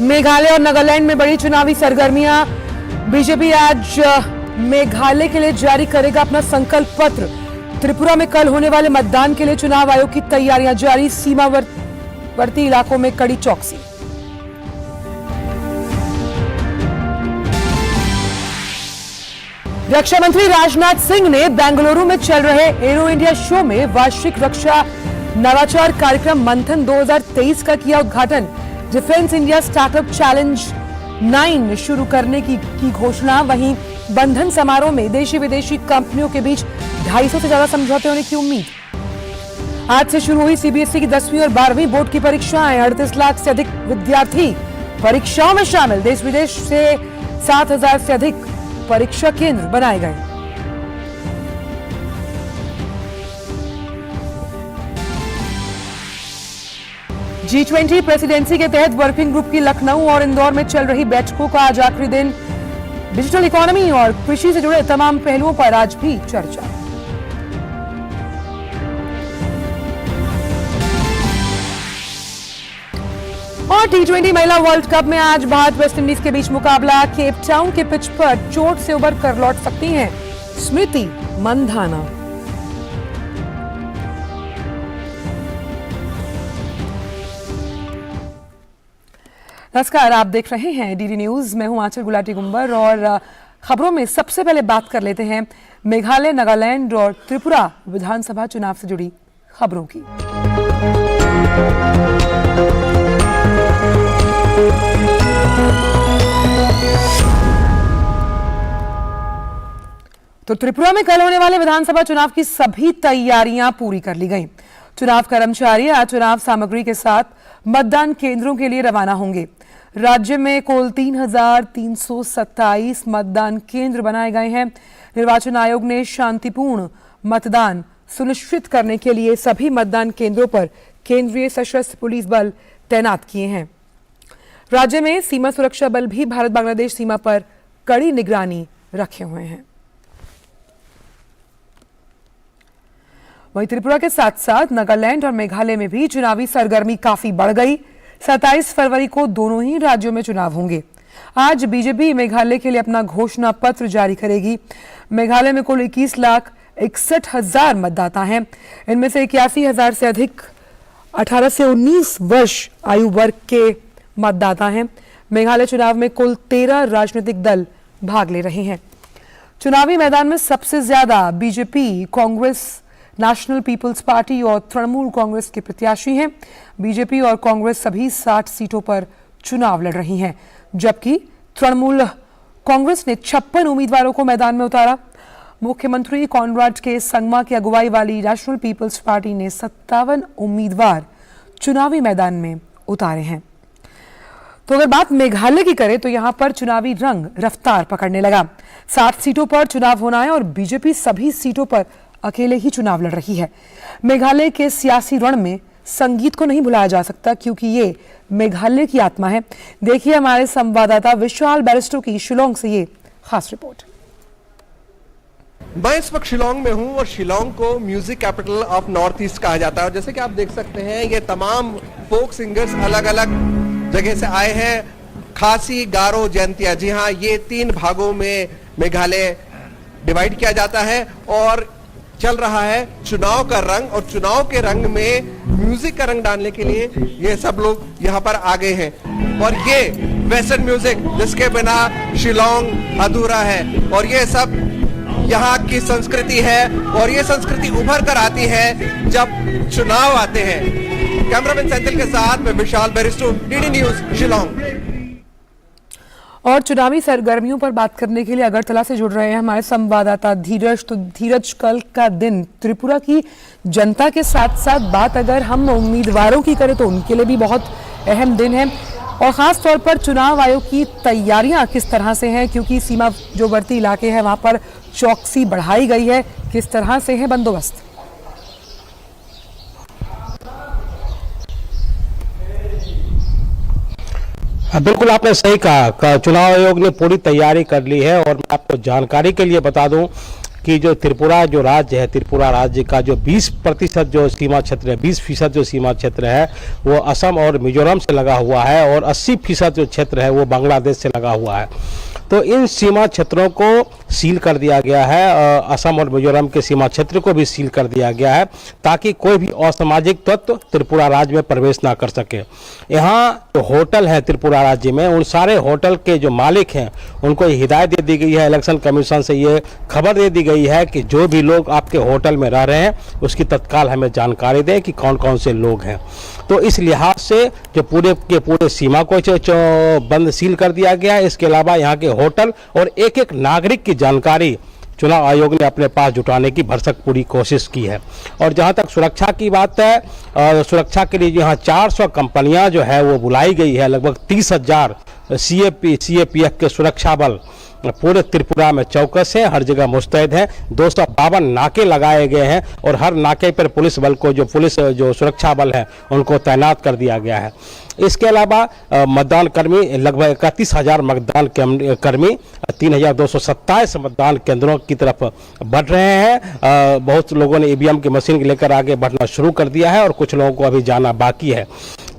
मेघालय और नागालैंड में बड़ी चुनावी सरगर्मियां। बीजेपी आज मेघालय के लिए जारी करेगा अपना संकल्प पत्र। त्रिपुरा में कल होने वाले मतदान के लिए चुनाव आयोग की तैयारियां जारी। सीमावर्ती इलाकों में कड़ी चौकसी। रक्षा मंत्री राजनाथ सिंह ने बेंगलुरु में चल रहे एरो इंडिया शो में वार्षिक रक्षा नवाचार कार्यक्रम मंथन 2023 का किया उद्घाटन। डिफेंस इंडिया स्टार्टअप चैलेंज 9 शुरू करने की घोषणा। वहीं बंधन समारोह में देशी विदेशी कंपनियों के बीच 250 से ज्यादा समझौते होने की उम्मीद। आज से शुरू हुई सीबीएसई की 10वीं और 12वीं बोर्ड की परीक्षाएं। 38 लाख से अधिक विद्यार्थी परीक्षाओं में शामिल। देश विदेश से 7,000 से अधिक परीक्षा केंद्र बनाए गए। G20 प्रेसिडेंसी के तहत वर्किंग ग्रुप की लखनऊ और इंदौर में चल रही बैठकों का आज आखिरी दिन। डिजिटल इकोनॉमी और कृषि से जुड़े तमाम पहलुओं पर आज भी चर्चा। और T20 महिला वर्ल्ड कप में आज भारत वेस्ट इंडीज के बीच मुकाबला। केप टाउन के पिच पर चोट से उबर कर लौट सकती हैं स्मृति मंधाना। नमस्कार, आप देख रहे हैं डीडी न्यूज। मैं हूं आंचल गुलाटी गुंबर और खबरों में सबसे पहले बात कर लेते हैं मेघालय, नागालैंड और त्रिपुरा विधानसभा चुनाव से जुड़ी खबरों की। तो त्रिपुरा में कल होने वाले विधानसभा चुनाव की सभी तैयारियां पूरी कर ली गई। चुनाव कर्मचारी आज चुनाव सामग्री के साथ मतदान केंद्रों के लिए रवाना होंगे। राज्य में कुल 3,327 मतदान केंद्र बनाए गए हैं। निर्वाचन आयोग ने शांतिपूर्ण मतदान सुनिश्चित करने के लिए सभी मतदान केंद्रों पर केंद्रीय सशस्त्र पुलिस बल तैनात किए हैं। राज्य में सीमा सुरक्षा बल भी भारत बांग्लादेश सीमा पर कड़ी निगरानी रखे हुए हैं। वहीं त्रिपुरा के साथ साथ नागालैंड और मेघालय में भी चुनावी सरगर्मी काफी बढ़ गई। 27 फरवरी को दोनों ही राज्यों में चुनाव होंगे। आज बीजेपी मेघालय के लिए अपना घोषणा पत्र जारी करेगी। मेघालय में कुल 21,61,000 मतदाता हैं। इनमें से 81,000 से अधिक 18 से 19 वर्ष आयु वर्ग के मतदाता हैं। मेघालय चुनाव में कुल 13 राजनीतिक दल भाग ले रहे हैं। चुनावी मैदान में सबसे ज्यादा BJP, Congress, National People's Party और तृणमूल कांग्रेस के प्रत्याशी हैं। बीजेपी और कांग्रेस सभी 60 सीटों पर चुनाव लड़ रही हैं, जबकि तृणमूल कांग्रेस ने 56 उम्मीदवारों को मैदान में उतारा। मुख्यमंत्री कॉनराड के संगमा की अगुवाई वाली नेशनल पीपल्स पार्टी ने 57 उम्मीदवार चुनावी मैदान में उतारे हैं। तो अगर बात मेघालय की करें तो यहां पर चुनावी रंग रफ्तार पकड़ने लगा। 60 सीटों पर चुनाव होना है और बीजेपी सभी सीटों पर अकेले ही चुनाव लड़ रही है। मेघालय के सियासी रण में संगीत को नहीं भुलाया जा सकता, क्योंकि ये मेघालय की आत्मा है। देखिए हमारे संवाददाता विशाल बैरिस्टो की शिलोंग से ये खास रिपोर्ट। मैं इस वक्त शिलोंग में हूं और शिलोंग को music capital of north east कहा जाता है। और जैसे कि आप देख सकते हैं, ये तमाम फोक सिंगर्स अलग अलग जगह से आए हैं। खासी, गारो, जयंतिया, जी हाँ, ये 3 भागों में मेघालय डिवाइड किया जाता है और चल रहा है चुनाव का रंग। और चुनाव के रंग में म्यूजिक का रंग डालने के लिए ये सब लोग यहाँ पर आ गए हैं। और ये वेस्टर्न म्यूजिक जिसके बिना शिलोंग अधूरा है, और ये सब यहाँ की संस्कृति है। और ये संस्कृति उभर कर आती है जब चुनाव आते हैं। कैमरामैन सेंथिल के साथ मैं विशाल बैरिस्टो, डीडी न्यूज, शिलोंग। और चुनावी सरगर्मियों पर बात करने के लिए अगरतला से जुड़ रहे हैं हमारे संवाददाता धीरज। तो धीरज, कल का दिन त्रिपुरा की जनता के साथ साथ बात अगर हम उम्मीदवारों की करें तो उनके लिए भी बहुत अहम दिन है। और खास तौर पर चुनाव आयोग की तैयारियां किस तरह से हैं, क्योंकि सीमावर्ती इलाके हैं, वहां पर चौकसी बढ़ाई गई है। किस तरह से है बंदोबस्त? बिल्कुल आपने सही कहा। चुनाव आयोग ने पूरी तैयारी कर ली है। और मैं आपको जानकारी के लिए बता दूं कि जो त्रिपुरा जो राज्य है, त्रिपुरा राज्य का जो 20% जो सीमा क्षेत्र है, 20% जो सीमा क्षेत्र है वो असम और मिजोरम से लगा हुआ है और 80% जो क्षेत्र है वो बांग्लादेश से लगा हुआ है। तो इन सीमा क्षेत्रों को सील कर दिया गया है, असम और मिजोरम के सीमा क्षेत्र को भी सील कर दिया गया है ताकि कोई भी असामाजिक तत्व त्रिपुरा राज्य में प्रवेश ना कर सके। यहाँ जो होटल है त्रिपुरा राज्य में, उन सारे होटल के जो मालिक हैं उनको हिदायत दे दी गई है, इलेक्शन कमीशन से ये खबर दे दी गई है कि जो भी लोग आपके होटल में रह रहे हैं उसकी तत्काल हमें जानकारी दें कि कौन कौन से लोग हैं। तो इस लिहाज से जो पूरे के पूरे सीमा को बंद सील कर दिया गया है। इसके अलावा यहाँ के होटल और एक एक नागरिक की जानकारी चुनाव आयोग ने अपने पास जुटाने की भरसक पूरी कोशिश की है। और जहाँ तक सुरक्षा की बात है, सुरक्षा के लिए यहाँ 400 कंपनियां जो है वो बुलाई गई है। लगभग 30,000 CAPF के सुरक्षा बल पूरे त्रिपुरा में चौकस है, हर जगह मुस्तैद है। 252 नाके लगाए गए हैं और हर नाके पर पुलिस बल को जो सुरक्षा बल है उनको तैनात कर दिया गया है। इसके अलावा मतदान कर्मी लगभग 31,000 मतदान कर्मी 3,227 मतदान केंद्रों की तरफ बढ़ रहे हैं। बहुत लोगों ने EVM की मशीन लेकर आगे बढ़ना शुरू कर दिया है और कुछ लोगों को अभी जाना बाकी है।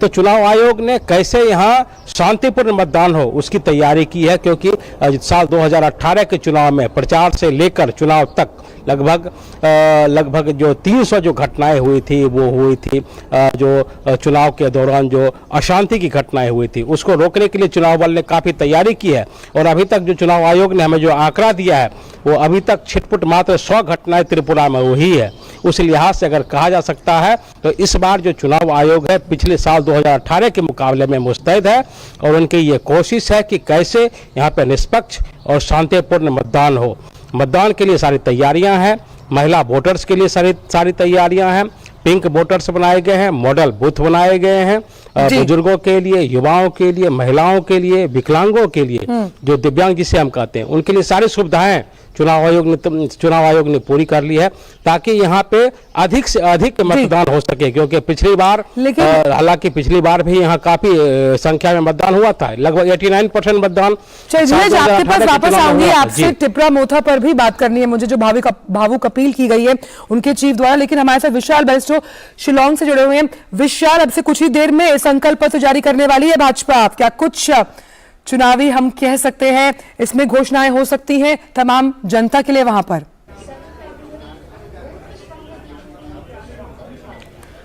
तो चुनाव आयोग ने कैसे यहाँ शांतिपूर्ण मतदान हो उसकी तैयारी की है, क्योंकि साल 2018 के चुनाव में प्रचार से लेकर चुनाव तक लगभग जो 300 जो घटनाएं हुई थी वो हुई थी। जो चुनाव के दौरान जो अशांति की घटनाएं हुई थी उसको रोकने के लिए चुनाव बल ने काफ़ी तैयारी की है। और अभी तक जो चुनाव आयोग ने हमें जो आंकड़ा दिया है वो अभी तक छिटपुट मात्र 100 घटनाएं त्रिपुरा में हुई है। उस लिहाज से अगर कहा जा सकता है तो इस बार जो चुनाव आयोग है पिछले साल 2018 के मुकाबले में मुस्तैद है और उनकी ये कोशिश है कि कैसे यहाँ पे निष्पक्ष और शांतिपूर्ण मतदान हो। मतदान के लिए सारी तैयारियां हैं, महिला वोटर्स के लिए सारी तैयारियां हैं, पिंक वोटर्स बनाए गए हैं, मॉडल बूथ बनाए गए हैं, बुजुर्गों के लिए, युवाओं के लिए, महिलाओं के लिए, विकलांगों के लिए, जो दिव्यांग जिसे हम कहते हैं उनके लिए सारी सुविधाएं चुनाव आयोग ने पूरी कर ली है ताकि यहाँ पे अधिक से अधिक मतदान हो सके। क्योंकि पिछली बार हालांकि पिछली बार भी यहाँ काफी संख्या में मतदान हुआ था, लगभग 89% मतदान। आपके पास वापस आऊंगी, आपसे टिपरा मोथा पर भी बात करनी है मुझे, जो भावुक अपील की गई है उनके चीफ द्वारा। लेकिन हमारे साथ विशाल बैरिस्टो शिलोंग से जुड़े हुए हैं। विशाल, अब से कुछ ही देर में संकल्प पत्र जारी करने वाली है भाजपा, क्या कुछ चुनावी हम कह सकते हैं इसमें घोषणाएं हो सकती हैं तमाम जनता के लिए वहां पर?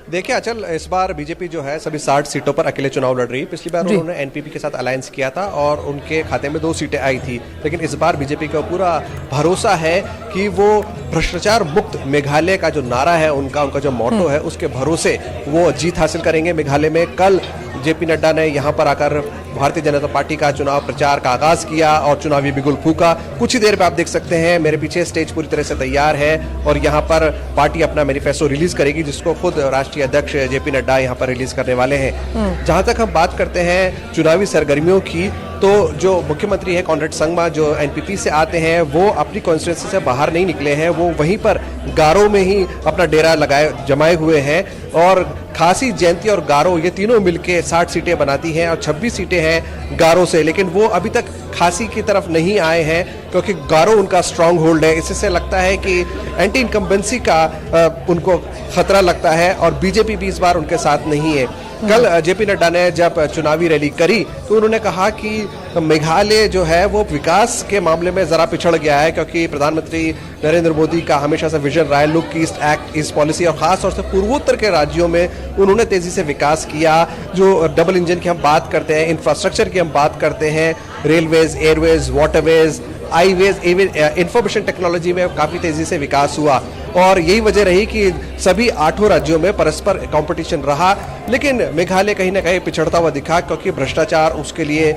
देखिए अचल, इस बार बीजेपी जो है सभी 60 सीटों पर अकेले चुनाव लड़ रही है। पिछली बार उन्होंने एनपीपी के साथ अलायंस किया था और उनके खाते में 2 सीटें आई थी। लेकिन इस बार बीजेपी का पूरा भरोसा है कि वो भ्रष्टाचार मुक्त मेघालय का जो नारा है उनका जो मोटो है उसके भरोसे वो जीत हासिल करेंगे मेघालय में। कल जेपी नड्डा ने यहाँ पर आकर भारतीय जनता पार्टी का चुनाव प्रचार का आगाज किया और चुनावी बिगुल फूका। कुछ ही देर पे आप देख सकते हैं मेरे पीछे स्टेज पूरी तरह से तैयार है और यहाँ पर पार्टी अपना मैनिफेस्टो रिलीज करेगी जिसको खुद राष्ट्रीय अध्यक्ष जेपी नड्डा यहाँ पर रिलीज करने वाले हैं। जहां तक हम बात करते हैं चुनावी सरगर्मियों की, तो जो मुख्यमंत्री है कॉनरेड संगमा जो एनपीपी से आते हैं वो अपनी कॉन्स्टिट्यूंसी से बाहर नहीं निकले हैं, वो वहीं पर गारो में ही अपना डेरा जमाए हुए हैं। और खासी, जयंती और गारो ये तीनों मिलके 60 सीटें बनाती हैं और 26 सीटें हैं गारो से। लेकिन वो अभी तक खासी की तरफ नहीं आए हैं क्योंकि गारो उनका स्ट्रांग होल्ड है। इससे लगता है कि एंटी इनकम्बेंसी का उनको खतरा लगता है और बीजेपी भी इस बार उनके साथ नहीं है। कल जेपी नड्डा ने जब चुनावी रैली करी तो उन्होंने कहा कि मेघालय जो है वो विकास के मामले में जरा पिछड़ गया है क्योंकि प्रधानमंत्री नरेंद्र मोदी का हमेशा से विजन रहा है look east act east policy और खास तौर से पूर्वोत्तर के राज्यों में उन्होंने तेजी से विकास किया। जो डबल इंजन की हम बात करते हैं, इंफ्रास्ट्रक्चर की हम बात करते हैं, railways, Airways, waterways, highways, information technology में काफी तेजी से विकास हुआ और यही वजह रही कि सभी 8 राज्यों में परस्पर कंपटीशन रहा। लेकिन मेघालय कहीं ना कहीं पिछड़ता हुआ दिखा क्योंकि भ्रष्टाचार उसके लिए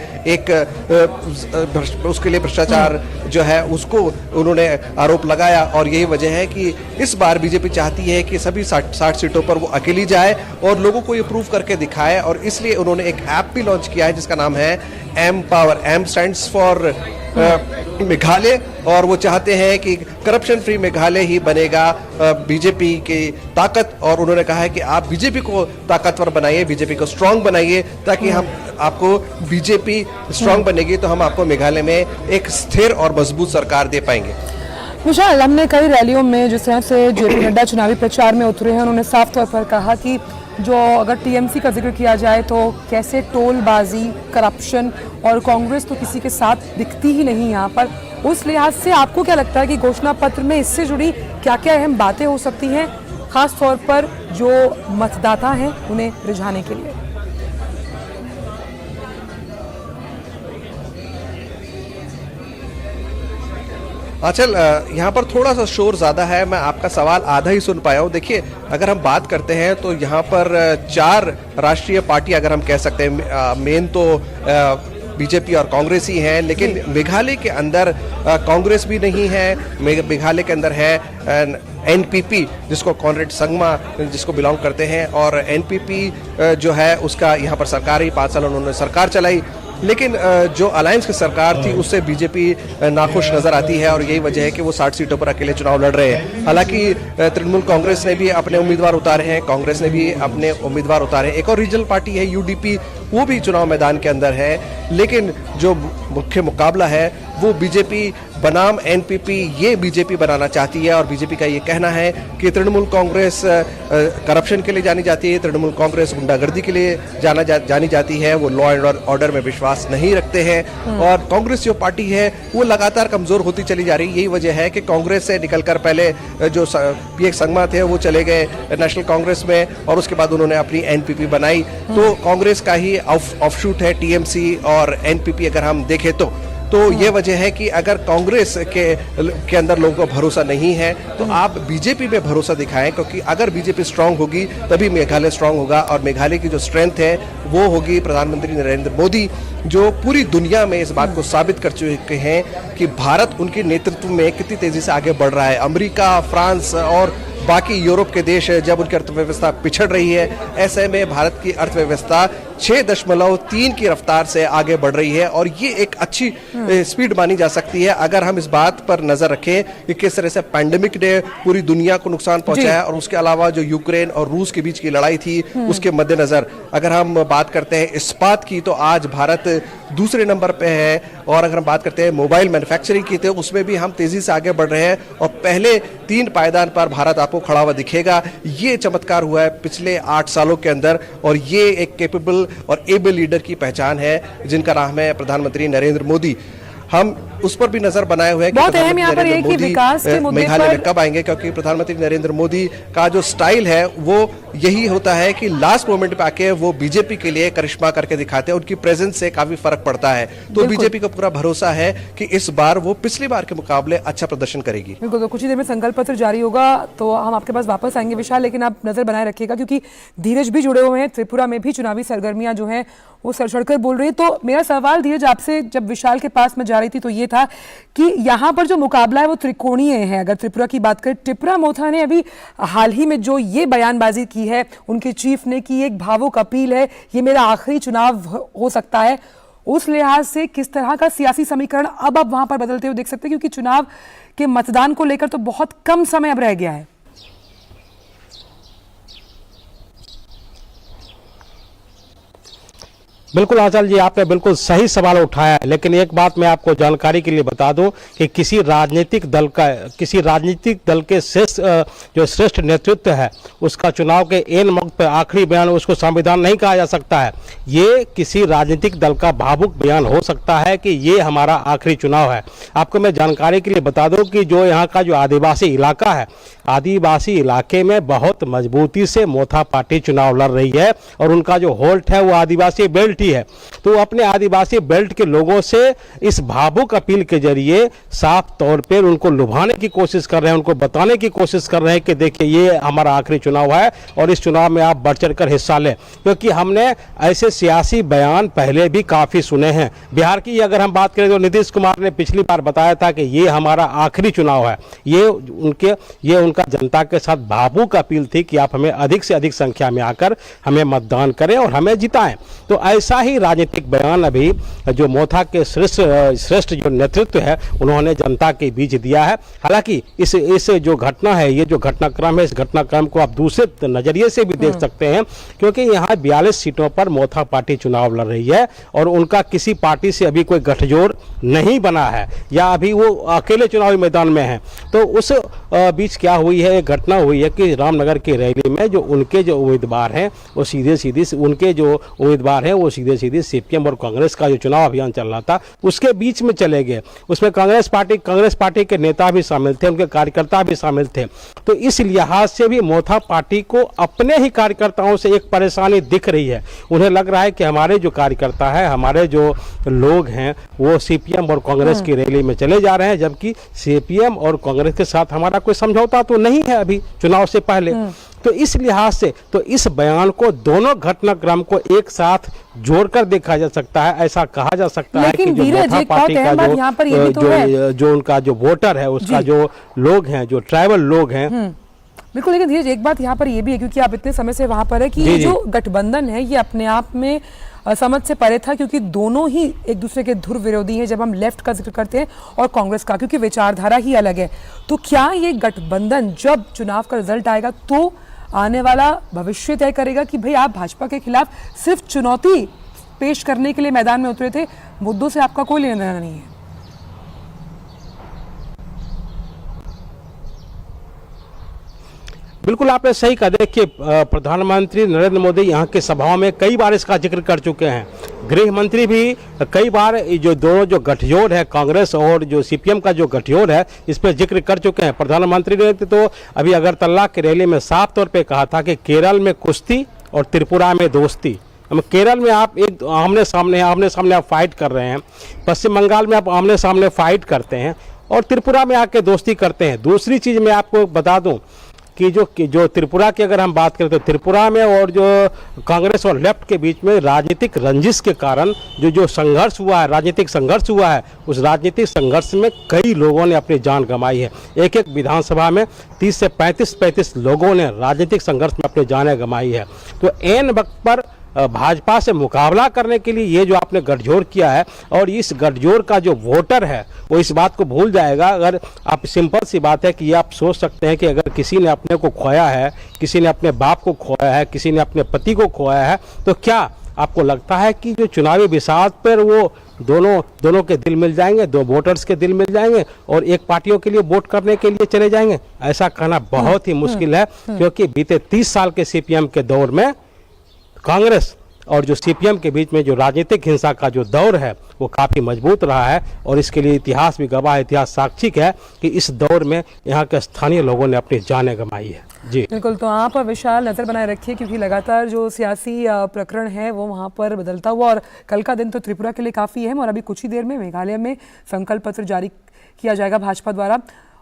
भ्रष्टाचार जो है उसको उन्होंने आरोप लगाया और यही वजह है कि इस बार बीजेपी चाहती है कि सभी 60 सीटों पर वो अकेली जाए और लोगों को ये प्रूव करके दिखाए। और इसलिए उन्होंने एक ऐप भी लॉन्च किया है जिसका नाम है M power. M stands for Meghalaya और वो चाहते हैं कि करप्शन फ्री मेघालय ही बनेगा बीजेपी की ताकत। और उन्होंने कहा है कि आप बीजेपी को ताकतवर बनाइए, बीजेपी को स्ट्रांग बनाइए ताकि हम आपको बीजेपी स्ट्रांग बनेगी तो हम आपको मेघालय में एक स्थिर और मजबूत सरकार दे पाएंगे। विशाल, हमने कई रैलियों में जिस तरह से जेपी नड्डा चुनावी प्रचार में उतरे हैं, उन्होंने साफ तौर पर कहा कि जो अगर टीएमसी का जिक्र किया जाए तो कैसे टोलबाजी, करप्शन और कांग्रेस तो किसी के साथ दिखती ही नहीं यहाँ पर। उस लिहाज से आपको क्या लगता है कि घोषणा पत्र में इससे जुड़ी क्या क्या अहम बातें हो सकती हैं, खास तौर पर जो मतदाता हैं उन्हें रिझाने के लिए? आंचल, यहाँ पर थोड़ा सा शोर ज़्यादा है, मैं आपका सवाल आधा ही सुन पाया हूँ। देखिए, अगर हम बात करते हैं तो यहाँ पर 4 राष्ट्रीय पार्टी अगर हम कह सकते हैं, मेन तो बीजेपी और कांग्रेस ही हैं, लेकिन मेघालय के अंदर कांग्रेस भी नहीं है। मेघालय के अंदर है एनपीपी, जिसको कॉनरेड संगमा जिसको बिलोंग करते हैं, और एनपीपी जो है उसका यहाँ पर सरकार ही 5 साल उन्होंने सरकार चलाई, लेकिन जो अलायंस की सरकार थी उससे बीजेपी नाखुश नजर आती है और यही वजह है कि वो 60 सीटों पर अकेले चुनाव लड़ रहे हैं। हालांकि तृणमूल कांग्रेस ने भी अपने उम्मीदवार उतारे हैं, कांग्रेस ने भी अपने उम्मीदवार उतारे हैं। एक और रीजनल पार्टी है यूडीपी, वो भी चुनाव मैदान के अंदर है, लेकिन जो मुख्य मुकाबला है वो बीजेपी बनाम एनपीपी, ये बीजेपी बनाना चाहती है। और बीजेपी का ये कहना है कि तृणमूल कांग्रेस करप्शन के लिए जानी जाती है, तृणमूल कांग्रेस गुंडागर्दी के लिए जानी जाती है, वो लॉ एंड ऑर्डर में विश्वास नहीं रखते हैं, और कांग्रेस जो पार्टी है वो लगातार कमजोर होती चली जा रही है। यही वजह है कि कांग्रेस से निकलकर पहले जो पीएक संगमा थे वो चले गए नेशनल कांग्रेस में, और उसके बाद उन्होंने अपनी एनपीपी बनाई। तो कांग्रेस का ही ऑफशूट है टीएमसी और एनपीपी, अगर हम देखें तो ये वजह है कि अगर कांग्रेस के अंदर लोगों को भरोसा नहीं है तो आप बीजेपी पे भरोसा दिखाएं, क्योंकि अगर बीजेपी स्ट्रांग होगी तभी मेघालय स्ट्रांग होगा, और मेघालय की जो स्ट्रेंथ है वो होगी प्रधानमंत्री नरेंद्र मोदी, जो पूरी दुनिया में इस बात को साबित कर चुके हैं कि भारत उनके नेतृत्व में कितनी तेजी से आगे बढ़ रहा है। अमेरिका, फ्रांस और बाकी यूरोप के देश जब उनकी अर्थव्यवस्था पिछड़ रही है, ऐसे में भारत की अर्थव्यवस्था 6.3 की रफ्तार से आगे बढ़ रही है, और ये एक अच्छी स्पीड मानी जा सकती है अगर हम इस बात पर नजर रखें कि किस तरह से पैंडेमिक ने पूरी दुनिया को नुकसान पहुंचाया, और उसके अलावा जो यूक्रेन और रूस के बीच की लड़ाई थी उसके मद्देनजर अगर हम बात करते हैं इस्पात की, तो आज भारत दूसरे नंबर पे है। और अगर हम बात करते हैं मोबाइल मैन्युफैक्चरिंग की, तो उसमें भी हम तेजी से आगे बढ़ रहे हैं, और पहले 3 पायदान पर भारत आपको खड़ा हुआ दिखेगा। ये चमत्कार हुआ है पिछले 8 सालों के अंदर, और ये एक कैपेबल और एबल लीडर की पहचान है जिनका नाम है प्रधानमंत्री नरेंद्र मोदी। हम उस पर भी नजर बनाए हुए हैं कि बहुत अहम यहाँ पर एक ही विकास के मुद्दे मेघालय में पर कब आएंगे, क्योंकि प्रधानमंत्री नरेंद्र मोदी का जो स्टाइल है वो यही होता है कि लास्ट मोमेंट पे आके वो बीजेपी के लिए करिश्मा करके दिखाते हैं, उनकी प्रेजेंस से काफी फर्क पड़ता है। तो बीजेपी को पूरा भरोसा है कि इस बार वो पिछली बार के मुकाबले अच्छा प्रदर्शन करेगी। बिल्कुल, तो कुछ ही देर में संकल्प पत्र जारी होगा तो हम आपके पास वापस आएंगे विशाल, लेकिन आप नजर बनाए रखिएगा क्योंकि धीरज भी जुड़े हुए हैं। त्रिपुरा में भी चुनावी सरगर्मियां जो हैं वो सर चढ़कर बोल रही है। तो मेरा सवाल धीरज आपसे जब विशाल के पास में जा रही थी तो ये था कि यहाँ पर जो मुकाबला है वो त्रिकोणीय है। अगर त्रिपुरा की बात करें, टिपरा मोथा ने अभी हाल ही में जो ये बयानबाजी की है उनके चीफ ने, कि एक भावुक अपील है, ये मेरा आखिरी चुनाव हो सकता है, उस लिहाज से किस तरह का सियासी समीकरण अब आप वहां पर बदलते हुए देख सकते हैं, क्योंकि चुनाव के मतदान को लेकर तो बहुत कम समय अब रह गया है। बिल्कुल आंचल जी, आपने बिल्कुल सही सवाल उठाया है, लेकिन एक बात मैं आपको जानकारी के लिए बता दूं कि किसी राजनीतिक दल के श्रेष्ठ नेतृत्व है उसका चुनाव के एन वक्त पर आखिरी बयान उसको संविधान नहीं कहा जा सकता है। ये किसी राजनीतिक दल का भावुक बयान हो सकता है कि ये हमारा आखिरी चुनाव है। आपको मैं जानकारी के लिए बता दूं कि जो यहाँ का जो आदिवासी इलाका है, आदिवासी इलाके में बहुत मजबूती से मोथा पार्टी चुनाव लड़ रही है, और उनका जो होल्ट है वो आदिवासी बेल्ट है। तो अपने आदिवासी बेल्ट के लोगों से इस भावुक अपील के जरिए साफ तौर पर उनको लुभाने की कोशिश कर रहे हैं, उनको बताने की कोशिश कर रहे हैं कि देखिए ये हमारा आखिरी चुनाव है और इस चुनाव में आप बढ़ चढ़कर हिस्सा लें। क्योंकि हमने ऐसे सियासी बयान पहले भी काफी सुने हैं। बिहार की अगर हम बात करें तो नीतीश कुमार ने पिछली बार बताया था कि ये हमारा आखिरी चुनाव है। ये उनका जनता के साथ भावुक अपील थी कि आप हमें अधिक से अधिक संख्या में आकर हमें मतदान करें और हमें जिताएं। तो ऐसा ऐसा ही राजनीतिक बयान अभी जो मोथा के श्रेष्ठ जो नेतृत्व है उन्होंने जनता के बीच दिया है। हालांकि इस जो घटना है, ये जो घटनाक्रम है, इस घटनाक्रम को आप दूसरे नजरिए से भी देख सकते हैं, क्योंकि यहाँ 42 सीटों पर मोथा पार्टी चुनाव लड़ रही है और उनका किसी पार्टी से अभी कोई गठजोड़ नहीं बना है या अभी वो अकेले चुनावी मैदान में है। तो उस बीच क्या हुई है, एक घटना हुई है कि रामनगर की रैली में जो उनके जो उम्मीदवार हैं वो सीधे सीधे सीपीएम और कांग्रेस का जो चुनाव अभियान चल रहा था उसके बीच में चले गए। उसमें कांग्रेस पार्टी के नेता भी शामिल थे, उनके कार्यकर्ता भी शामिल थे। तो इस लिहाज से भी मोथा पार्टी को अपने ही कार्यकर्ताओं से एक परेशानी दिख रही है। उन्हें लग रहा है कि हमारे जो कार्यकर्ता है, हमारे जो लोग हैं वो सीपीएम और कांग्रेस की रैली में चले जा रहे हैं, जबकि सीपीएम और कांग्रेस के साथ हमारा कोई समझौता तो नहीं है अभी चुनाव से पहले। तो इस लिहाज से तो इस बयान को, दोनों घटनाक्रम को एक साथ जोड़कर देखा जा सकता है। ऐसा कहा जा सकता है कि जो मोथा पार्टी का जो उनका जो वोटर है, उसका जो लोग हैं, जो ट्राइबल लोग हैं। बिल्कुल, लेकिन धीरज एक बात यहाँ पर ये भी है, क्योंकि आप इतने समय से वहां पर है कि ये जो गठबंधन है ये अपने आप में समझ से परे था, क्योंकि दोनों ही एक दूसरे के धुर विरोधी हैं जब हम लेफ्ट का जिक्र करते हैं और कांग्रेस का, क्योंकि विचारधारा ही अलग है। तो क्या ये गठबंधन जब चुनाव का रिजल्ट आएगा तो आने वाला भविष्य तय करेगा कि भाई आप भाजपा के खिलाफ सिर्फ चुनौती पेश करने के लिए मैदान में उतरे थे, मुद्दों से आपका कोई लेना देना नहीं है? बिल्कुल आपने सही कहा। देखिए, प्रधानमंत्री नरेंद्र मोदी यहाँ के सभाओं में कई बार इसका जिक्र कर चुके हैं। गृह मंत्री भी कई बार जो दोनों जो गठजोड़ है, कांग्रेस और जो सीपीएम का जो गठजोड़ है, इस पर जिक्र कर चुके हैं। प्रधानमंत्री ने तो अभी अगरतला की रैली में साफ तौर पे कहा था कि केरल में कुश्ती और त्रिपुरा में दोस्ती। केरल में आप एक आमने सामने आप फाइट कर रहे हैं, पश्चिम बंगाल में आप आमने सामने फाइट करते हैं और त्रिपुरा में आके दोस्ती करते हैं। दूसरी चीज़ मैं आपको बता दूं कि जो त्रिपुरा की अगर हम बात करें तो त्रिपुरा में और जो कांग्रेस और लेफ्ट के बीच में राजनीतिक रंजिश के कारण जो संघर्ष हुआ है, राजनीतिक संघर्ष हुआ है, उस राजनीतिक संघर्ष में कई लोगों ने अपनी जान गंवाई है। एक विधानसभा में 30 से 35 लोगों ने राजनीतिक संघर्ष में अपनी जानें गंवाई है। तो ऐन वक्त पर भाजपा से मुकाबला करने के लिए ये जो आपने गठजोड़ किया है, और इस गठजोड़ का जो वोटर है वो इस बात को भूल जाएगा। अगर आप, सिंपल सी बात है कि ये आप सोच सकते हैं कि अगर किसी ने अपने को खोया है, किसी ने अपने बाप को खोया है, किसी ने अपने पति को खोया है, तो क्या आपको लगता है कि जो चुनावी बिसात पर वो दोनों के दिल मिल जाएंगे, दो वोटर्स के दिल मिल जाएंगे और एक पार्टियों के लिए वोट करने के लिए चले जाएंगे? ऐसा कहना बहुत ही मुश्किल है, क्योंकि बीते 30 साल के सीपीएम के दौर में कांग्रेस और जो सीपीएम के बीच में जो राजनीतिक हिंसा का जो दौर है वो काफ़ी मजबूत रहा है, और इसके लिए इतिहास भी गवाह है, इतिहास साक्षी है कि इस दौर में यहाँ के स्थानीय लोगों ने अपनी जानें गंवाई है। जी बिल्कुल, तो आप विशाल नज़र बनाए रखिए, क्योंकि लगातार जो सियासी प्रकरण है वो वहाँ पर बदलता हुआ, और कल का दिन तो त्रिपुरा के लिए काफ़ी अहम, और अभी कुछ ही देर में मेघालय में संकल्प पत्र जारी किया जाएगा भाजपा द्वारा।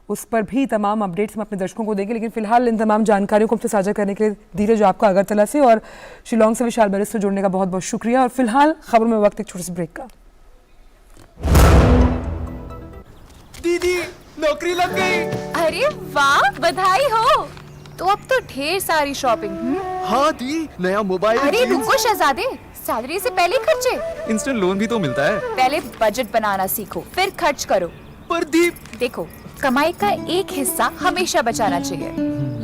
उस पर भी तमाम अपडेट्स हम अपने दर्शकों को देंगे, लेकिन फिलहाल इन तमाम जानकारियों को हमसे साझा करने के लिए धीरज आपका अगरतला से और शिलोंग से विशाल बैरिस से जुड़ने का बहुत बहुत शुक्रिया। और फिलहाल खबरों में वक्त एक छोटे से ब्रेक का। दीदी नौकरी लग गई। अरे वाह, बधाई हो। तो अब तो ढेर सारी शॉपिंग। हाँ दी, नया मोबाइल। अरे रुको शहजादे, सैलरी से पहले खर्चे। इंस्टेंट लोन भी तो मिलता है। पहले बजट बनाना सीखो, फिर खर्च करो। पर दी, देखो, कमाई का एक हिस्सा हमेशा बचाना चाहिए,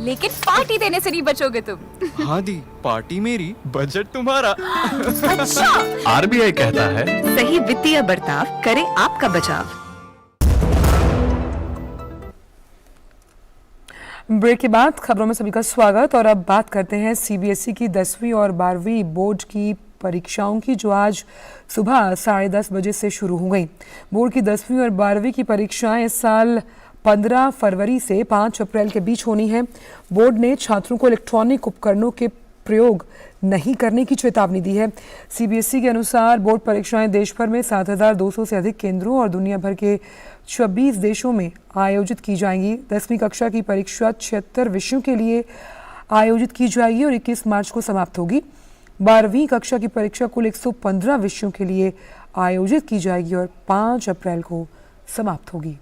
लेकिन पार्टी देने से नहीं बचोगे तुम। हाँ दी, पार्टी मेरी, बजट तुम्हारा। अच्छा। आरबीआई कहता है, सही वित्तीय बर्ताव करे आपका बचाव। ब्रेक के बाद खबरों में सभी का स्वागत, और अब बात करते हैं सीबीएसई की 10वीं और 12वीं बोर्ड की परीक्षाओं की, जो आज सुबह 10:30 बजे से शुरू हो गई। बोर्ड की 10वीं और 12वीं की परीक्षाएं इस साल 15 फरवरी से 5 अप्रैल के बीच होनी है। बोर्ड ने छात्रों को इलेक्ट्रॉनिक उपकरणों के प्रयोग नहीं करने की चेतावनी दी है। सीबीएसई के अनुसार बोर्ड परीक्षाएं देश भर में 7,200 से अधिक केंद्रों और दुनिया भर के 26 देशों में आयोजित की जाएंगी। 10वीं कक्षा की परीक्षा 76 विषयों के लिए आयोजित की जाएगी और 21 मार्च को समाप्त होगी। 12वीं कक्षा की परीक्षा कुल 115 विषयों के लिए आयोजित की जाएगी और 5 अप्रैल को समाप्त होगी।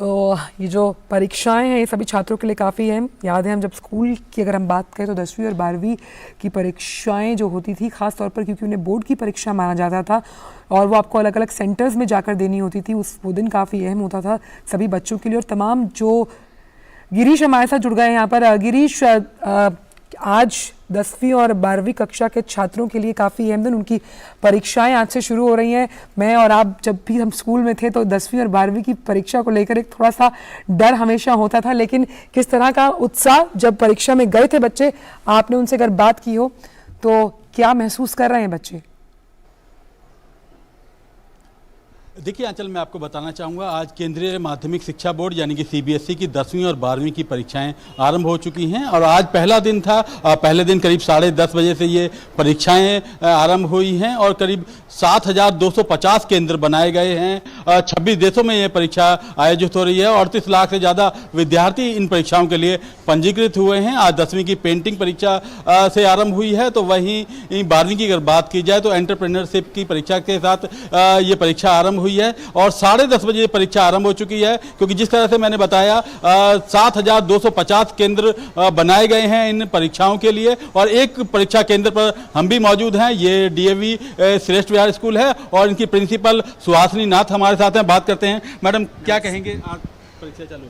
तो ये जो परीक्षाएं हैं ये सभी छात्रों के लिए काफ़ी अहम। याद है हम जब स्कूल की अगर हम बात करें तो 10वीं और 12वीं की परीक्षाएं जो होती थी ख़ास तौर पर क्योंकि उन्हें बोर्ड की परीक्षा माना जाता था और वो आपको अलग अलग सेंटर्स में जाकर देनी होती थी, वो दिन काफ़ी अहम होता था सभी बच्चों के लिए। और तमाम जो गिरीश हमारे साथ जुड़ गए हैं यहाँ पर। गिरीश, आज 10वीं और 12वीं कक्षा के छात्रों के लिए काफ़ी अहम दिन, उनकी परीक्षाएं आज से शुरू हो रही हैं। मैं और आप जब भी हम स्कूल में थे तो 10वीं और 12वीं की परीक्षा को लेकर एक थोड़ा सा डर हमेशा होता था, लेकिन किस तरह का उत्साह जब परीक्षा में गए थे बच्चे, आपने उनसे अगर बात की हो तो क्या महसूस कर रहे हैं बच्चे? देखिए आंचल, मैं आपको बताना चाहूँगा आज केंद्रीय माध्यमिक शिक्षा बोर्ड यानी कि सीबीएसई की 10वीं और 12वीं की परीक्षाएं आरंभ हो चुकी हैं और आज पहला दिन था। पहले दिन करीब 10:30 बजे से ये परीक्षाएं आरंभ हुई हैं और करीब 7,250 केंद्र बनाए गए हैं। 26 देशों में ये परीक्षा आयोजित हो रही है और 38 लाख से ज़्यादा विद्यार्थी इन परीक्षाओं के लिए पंजीकृत हुए हैं। आज 10वीं की पेंटिंग परीक्षा से आरंभ हुई है, तो वहीं 12वीं की अगर बात की जाए तो एंटरप्रेन्योरशिप की परीक्षा के साथ ये परीक्षा आरंभ हुई है और 10:30 बजे परीक्षा आरंभ हो चुकी है। क्योंकि जिस तरह से मैंने बताया 7,250 केंद्र बनाए गए हैं इन परीक्षाओं के लिए और एक परीक्षा केंद्र पर हम भी मौजूद हैं। ये डीएवी श्रेष्ठ विहार स्कूल है और इनकी प्रिंसिपल सुहासिनी नाथ हमारे साथ हैं। बात करते हैं। मैडम, क्या कहेंगे, आज परीक्षा चालू है?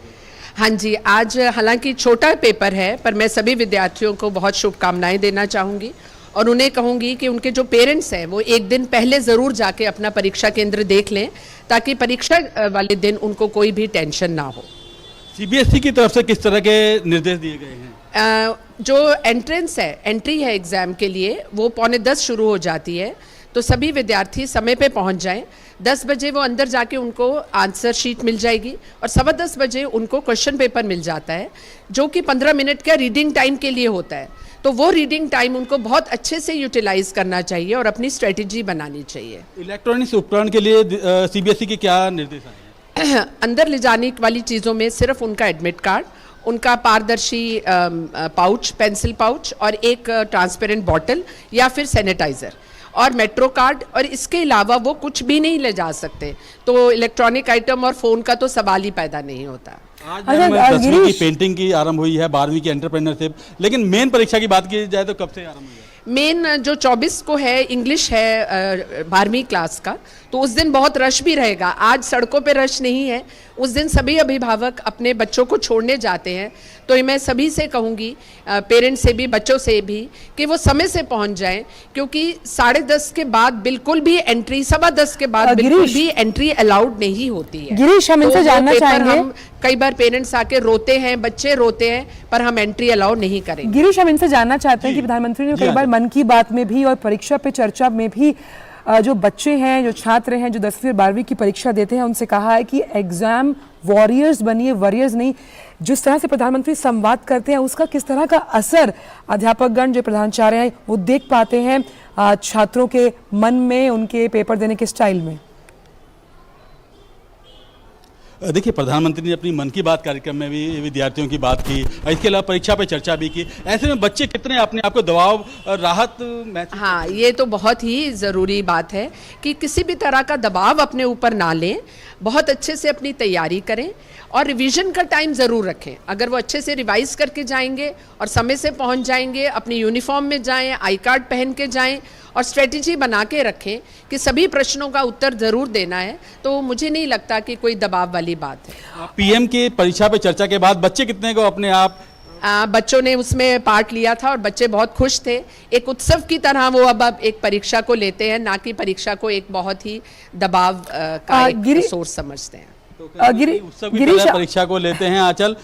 हाँ जी, आज हालांकि छोटा पेपर है पर मैं सभी विद्यार्थियों को बहुत शुभकामनाएं देना चाहूँगी और उन्हें कहूँगी कि उनके जो पेरेंट्स हैं वो एक दिन पहले ज़रूर जाके अपना परीक्षा केंद्र देख लें ताकि परीक्षा वाले दिन उनको कोई भी टेंशन ना हो। सीबीएसई की तरफ से किस तरह के निर्देश दिए गए हैं? जो एंट्री है एग्ज़ाम के लिए वो 9:45 शुरू हो जाती है, तो सभी विद्यार्थी समय पे पहुंच जाएं। 10 बजे वो अंदर जाके उनको आंसर शीट मिल जाएगी और 10:15 बजे उनको क्वेश्चन पेपर मिल जाता है जो कि 15 मिनट का रीडिंग टाइम के लिए होता है। तो वो रीडिंग टाइम उनको बहुत अच्छे से यूटिलाइज करना चाहिए और अपनी स्ट्रेटेजी बनानी चाहिए। इलेक्ट्रॉनिक्स उपकरण के लिए सीबीएसई के क्या निर्देश हैं? अंदर ले जाने वाली चीज़ों में सिर्फ उनका एडमिट कार्ड, उनका पारदर्शी पाउच, पेंसिल पाउच और एक ट्रांसपेरेंट बॉटल या फिर सैनिटाइज़र और मेट्रो कार्ड, और इसके अलावा वो कुछ भी नहीं ले जा सकते। तो इलेक्ट्रॉनिक आइटम और फ़ोन का तो सवाल ही पैदा नहीं होता। आज 10वीं की पेंटिंग की आरंभ हुई है, 12वीं की एंटरप्रेन्योरशिप, लेकिन मेन परीक्षा की बात की जाए तो कब से आरंभ हुई है? मेन जो 24 को है इंग्लिश है 12वीं क्लास का, तो उस दिन बहुत रश भी रहेगा। आज सड़कों पे रश नहीं है, उस दिन सभी अभिभावक अपने बच्चों को छोड़ने जाते हैं। तो मैं सभी से कहूँगी, पेरेंट्स से भी बच्चों से भी, कि वो समय से पहुँच जाएं क्योंकि 10:30 के बाद बिल्कुल भी एंट्री, 10:15 के बाद बिल्कुल भी एंट्री अलाउड नहीं होती है। गिरीश, हम इनसे जानना चाहेंगे, कई बार पेरेंट्स आके रोते हैं, बच्चे रोते हैं, पर हम एंट्री अलाउ नहीं करेंगे। गिरीश, हम इनसे जानना चाहते हैं कि प्रधानमंत्री ने कई बार मन की बात में भी और परीक्षा पे चर्चा में भी जो बच्चे हैं, जो छात्र हैं, जो 10वीं और 12वीं की परीक्षा देते हैं, उनसे कहा है कि एग्जाम वॉरियर्स बनिए, वॉरियर्स नहीं। जिस तरह से प्रधानमंत्री संवाद करते हैं उसका किस तरह का असर अध्यापकगण, जो प्रधानाचार्य हैं, वो देख पाते हैं छात्रों के मन में, उनके पेपर देने के स्टाइल में? देखिए, प्रधानमंत्री ने अपनी मन की बात कार्यक्रम में भी विद्यार्थियों की बात की, इसके अलावा परीक्षा पे चर्चा भी की। ऐसे में बच्चे कितने अपने आप को दबाव, राहत महसूस? हाँ, ये तो बहुत ही ज़रूरी बात है कि किसी भी तरह का दबाव अपने ऊपर ना लें, बहुत अच्छे से अपनी तैयारी करें और रिवीजन का टाइम ज़रूर रखें। अगर वो अच्छे से रिवाइज करके जाएंगे और समय से पहुंच जाएंगे, अपनी यूनिफॉर्म में जाएं, आई कार्ड पहन के जाएं और स्ट्रेटजी बना के रखें कि सभी प्रश्नों का उत्तर ज़रूर देना है, तो मुझे नहीं लगता कि कोई दबाव वाली बात है। पीएम की परीक्षा पे चर्चा के बाद बच्चे कितने को अपने आप बच्चों ने उसमें पार्ट लिया था और बच्चे बहुत खुश थे। एक उत्सव की तरह वो अब एक परीक्षा को लेते हैं, ना कि परीक्षा को एक बहुत ही दबाव का एक सोर्स समझते हैं। गिरीश, परीक्षा को लेते हैं। आंचल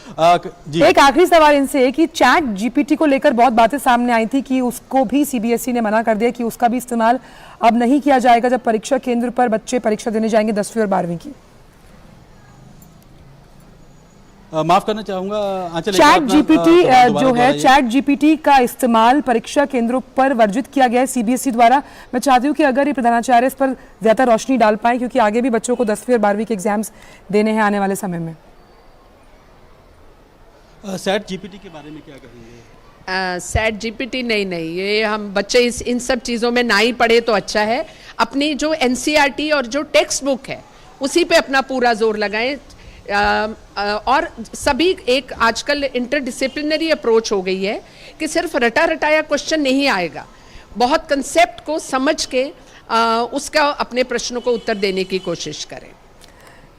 जी, एक आखिरी सवाल इनसे है कि चैट जीपीटी को लेकर बहुत बातें सामने आई थी कि उसको भी सीबीएसई ने मना कर दिया कि उसका भी इस्तेमाल अब नहीं किया जाएगा जब परीक्षा केंद्र पर बच्चे परीक्षा देने जाएंगे 10वीं और 12वीं की। माफ करना चाहूंगा आंचल, चैट जीपीटी जो है, चैट जीपीटी का इस्तेमाल परीक्षा केंद्रों पर वर्जित किया गया है सीबीएसई द्वारा। मैं चाहती हूँ कि अगर ये प्रधानाचार्य इस पर ज्यादा रोशनी डाल पाए, क्योंकि आगे भी बच्चों को 10वीं और 12वीं के एग्जाम्स देने हैं आने वाले समय में। चैट जीपीटी के बारे में क्या कहेंगे? चैट जीपीटी नहीं, ये हम बच्चे इन सब चीज़ों में ना ही पढ़े तो अच्छा है। अपनी जो एनसीईआरटी और जो टेक्स्ट बुक है उसी पे अपना पूरा जोर लगाएं। और सभी एक आजकल इंटरडिसिप्लिनरी अप्रोच हो गई है कि सिर्फ रटा रटाया क्वेश्चन नहीं आएगा, बहुत कंसेप्ट को समझ के उसका अपने प्रश्नों को उत्तर देने की कोशिश करें।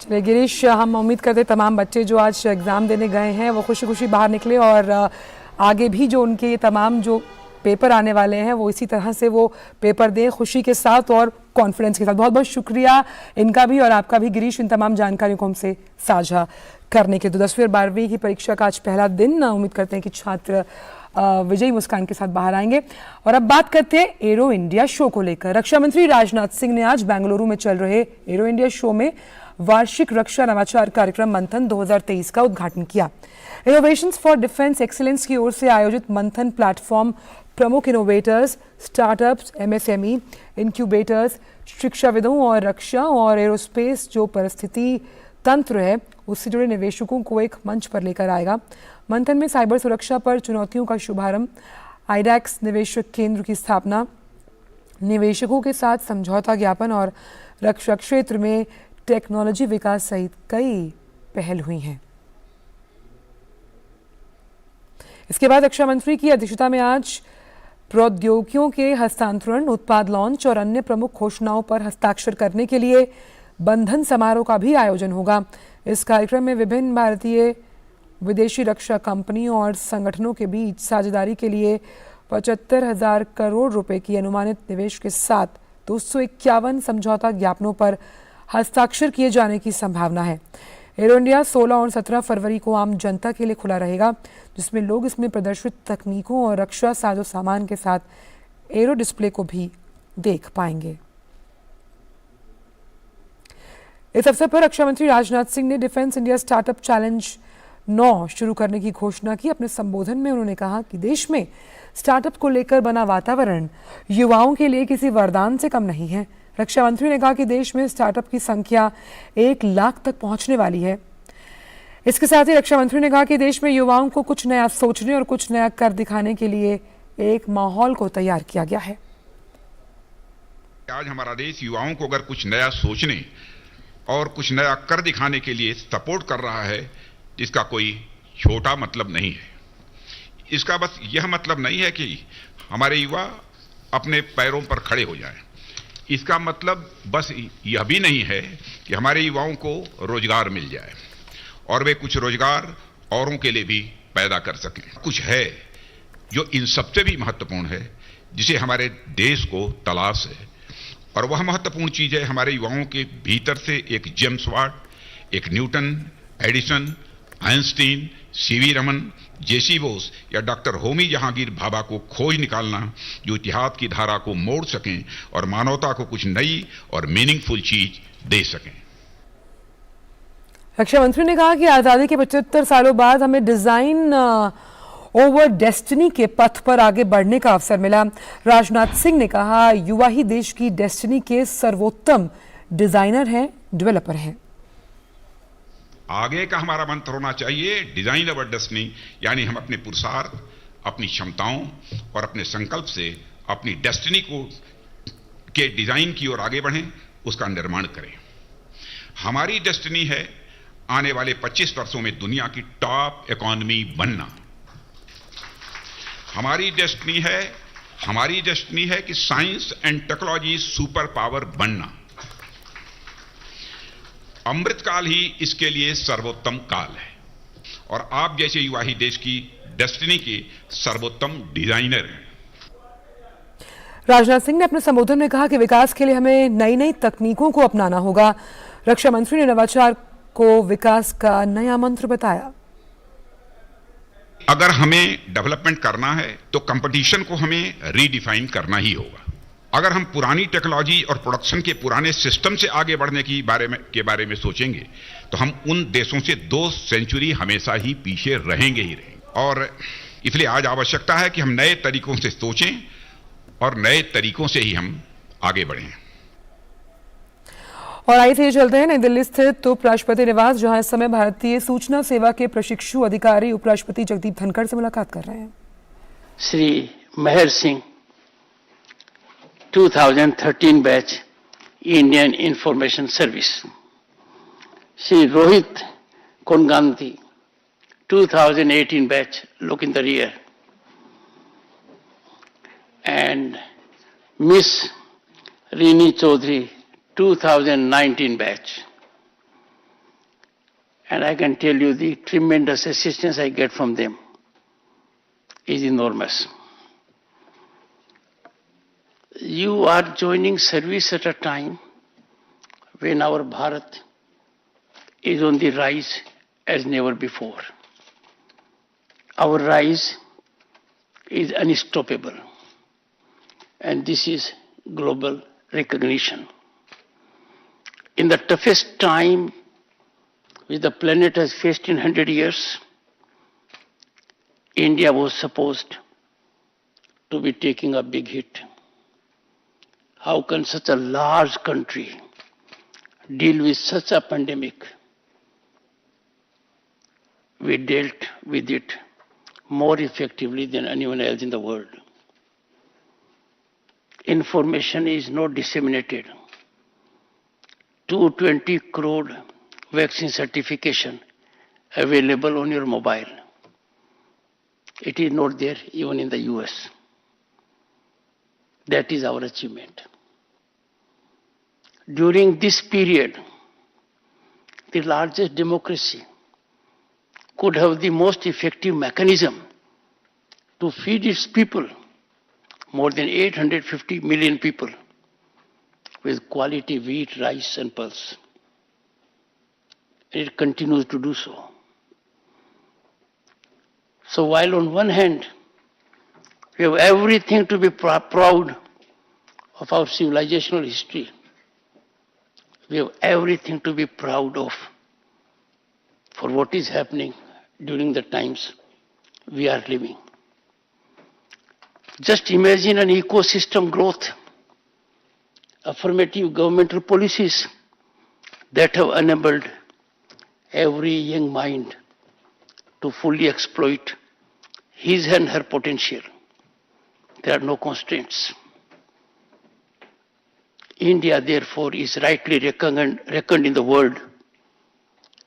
चलिए गिरीश, हम उम्मीद करते हैं तमाम बच्चे जो आज एग्ज़ाम देने गए हैं वो खुशी खुशी बाहर निकले और आगे भी जो उनके तमाम जो पेपर आने वाले हैं वो इसी तरह से वो पेपर दें खुशी के साथ और कॉन्फिडेंस के साथ। बहुत बहुत शुक्रिया इनका भी और आपका भी गिरीश, इन तमाम जानकारियों को हमसे साझा करने के। तो 10वीं और 12वीं की परीक्षा का आज पहला दिन, उम्मीद करते हैं कि छात्र विजयी मुस्कान के साथ बाहर आएंगे। और अब बात करते हैं एरो इंडिया शो को लेकर। रक्षा मंत्री राजनाथ सिंह ने आज बेंगलुरु में चल रहे एरो इंडिया शो में वार्षिक रक्षा नवाचार कार्यक्रम मंथन 2023 का उद्घाटन किया। इनोवेशंस फॉर डिफेंस एक्सीलेंस की ओर से आयोजित मंथन प्लेटफॉर्म प्रमुख इनोवेटर्स, स्टार्टअप्स, एमएसएमई, इंक्यूबेटर्स, शिक्षाविदों और रक्षा और एरोस्पेस जो परिस्थिति तंत्र है उससे जुड़े निवेशकों को एक मंच पर लेकर आएगा। मंथन में साइबर सुरक्षा पर चुनौतियों का शुभारंभ, आईडैक्स निवेशक केंद्र की स्थापना, निवेशकों के साथ समझौता ज्ञापन और रक्षा क्षेत्र में टेक्नोलॉजी विकास सहित कई पहल हुई हैं। इसके बाद रक्षा मंत्री की अध्यक्षता में आज प्रौद्योगिकियों के हस्तांतरण, उत्पाद लॉन्च और अन्य प्रमुख घोषणाओं पर हस्ताक्षर करने के लिए बंधन समारोह का भी आयोजन होगा। इस कार्यक्रम में विभिन्न भारतीय विदेशी रक्षा कंपनियों और संगठनों के बीच साझेदारी के लिए 75,000 करोड़ रुपए की अनुमानित निवेश के साथ 251 समझौता ज्ञापनों पर हस्ताक्षर किए जाने की संभावना है। एरो इंडिया 16 और 17 फरवरी को आम जनता के लिए खुला रहेगा, जिसमें लोग इसमें प्रदर्शित तकनीकों और रक्षा साजो सामान के साथ एरो डिस्प्ले को भी देख पाएंगे। इस अवसर पर रक्षा मंत्री राजनाथ सिंह ने डिफेंस इंडिया स्टार्टअप चैलेंज 9 शुरू करने की घोषणा की। अपने संबोधन में उन्होंने कहा कि देश में स्टार्टअप को लेकर बना वातावरण युवाओं के लिए किसी वरदान से कम नहीं है। रक्षा मंत्री ने कहा कि देश में स्टार्टअप की संख्या 1 लाख तक पहुंचने वाली है। इसके साथ ही रक्षा मंत्री ने कहा कि देश में युवाओं को कुछ नया सोचने और कुछ नया कर दिखाने के लिए एक माहौल को तैयार किया गया है। आज हमारा देश युवाओं को अगर कुछ नया सोचने और कुछ नया कर दिखाने के लिए सपोर्ट कर रहा है, इसका कोई छोटा मतलब नहीं है। इसका बस यह मतलब नहीं है कि हमारे युवा अपने पैरों पर खड़े हो जाएं। इसका मतलब बस यह भी नहीं है कि हमारे युवाओं को रोजगार मिल जाए और वे कुछ रोजगार औरों के लिए भी पैदा कर सकें। कुछ है जो इन सबसे भी महत्वपूर्ण है, जिसे हमारे देश को तलाश है, और वह महत्वपूर्ण चीज है हमारे युवाओं के भीतर से एक जेम्स वाट, एक Newton, Edison, Einstein, C V Raman, J C Bose या डॉक्टर होमी जहांगीर भाभा को खोज निकालना, जो इतिहास की धारा को मोड़ सकें और मानवता को कुछ नई और मीनिंगफुल चीज दे सकें। रक्षा मंत्री ने कहा कि आजादी के 75 सालों बाद हमें डिजाइन ओवर डेस्टिनी के पथ पर आगे बढ़ने का अवसर मिला। राजनाथ सिंह ने कहा, युवा ही देश की डेस्टिनी के सर्वोत्तम डिजाइनर हैं, डेवलपर हैं। आगे का हमारा मंत्र होना चाहिए डिजाइन अवर डेस्टिनी, यानी हम अपने पुरुषार्थ, अपनी क्षमताओं और अपने संकल्प से अपनी डेस्टिनी को के डिजाइन की ओर आगे बढ़ें, उसका निर्माण करें। हमारी डेस्टिनी है आने वाले 25 वर्षों में दुनिया की टॉप इकोनॉमी बनना। हमारी डेस्टिनी है कि science and technology super power बनना। अमृतकाल ही इसके लिए सर्वोत्तम काल है, और आप जैसे युवा ही देश की डेस्टिनी के सर्वोत्तम डिजाइनर हैं। राजनाथ सिंह ने अपने संबोधन में कहा कि विकास के लिए हमें नई नई तकनीकों को अपनाना होगा। रक्षा मंत्री ने नवाचार को विकास का नया मंत्र बताया। अगर हमें डेवलपमेंट करना है तो कंपटीशन को हमें रीडिफाइन करना ही होगा। अगर हम पुरानी टेक्नोलॉजी और प्रोडक्शन के पुराने सिस्टम से आगे बढ़ने के बारे में सोचेंगे तो हम उन देशों से 2 सेंचुरी हमेशा ही पीछे रहेंगे ही रहेंगे। और इसलिए आज आवश्यकता है कि हम नए तरीकों से सोचें और नए तरीकों से ही हम आगे बढ़ें। और आइए से चलते हैं नई दिल्ली स्थित उपराष्ट्रपति निवास, जहां इस समय भारतीय सूचना सेवा के प्रशिक्षु अधिकारी उपराष्ट्रपति जगदीप धनखड़ से मुलाकात कर रहे हैं। Shri Mehar Singh 2013 batch Indian Information Service, Shri Rohit Kongandhi, 2018 batch, look in the rear. And Miss Rini Chaudhary, 2019 batch. And I can tell you the tremendous assistance I get from them is enormous. You are joining service at a time when our Bharat is on the rise as never before. Our rise is unstoppable, and this is global recognition. In the toughest time which the planet has faced in 100 years, India was supposed to be taking a big hit. How can such a large country deal with such a pandemic? We dealt with it more effectively than anyone else in the world. Information is not disseminated. 220 crore vaccine certification available on your mobile. It is not there even in the US. That is our achievement. During this period, the largest democracy could have the most effective mechanism to feed its people, more than 850 million people, with quality wheat, rice, and pulse. And it continues to do so. So while on one hand, we have everything to be proud of our civilizational history, we have everything to be proud of for what is happening during the times we are living. Just imagine an ecosystem growth, affirmative governmental policies that have enabled every young mind to fully exploit his and her potential. There are no constraints. India, therefore, is rightly reckoned in the world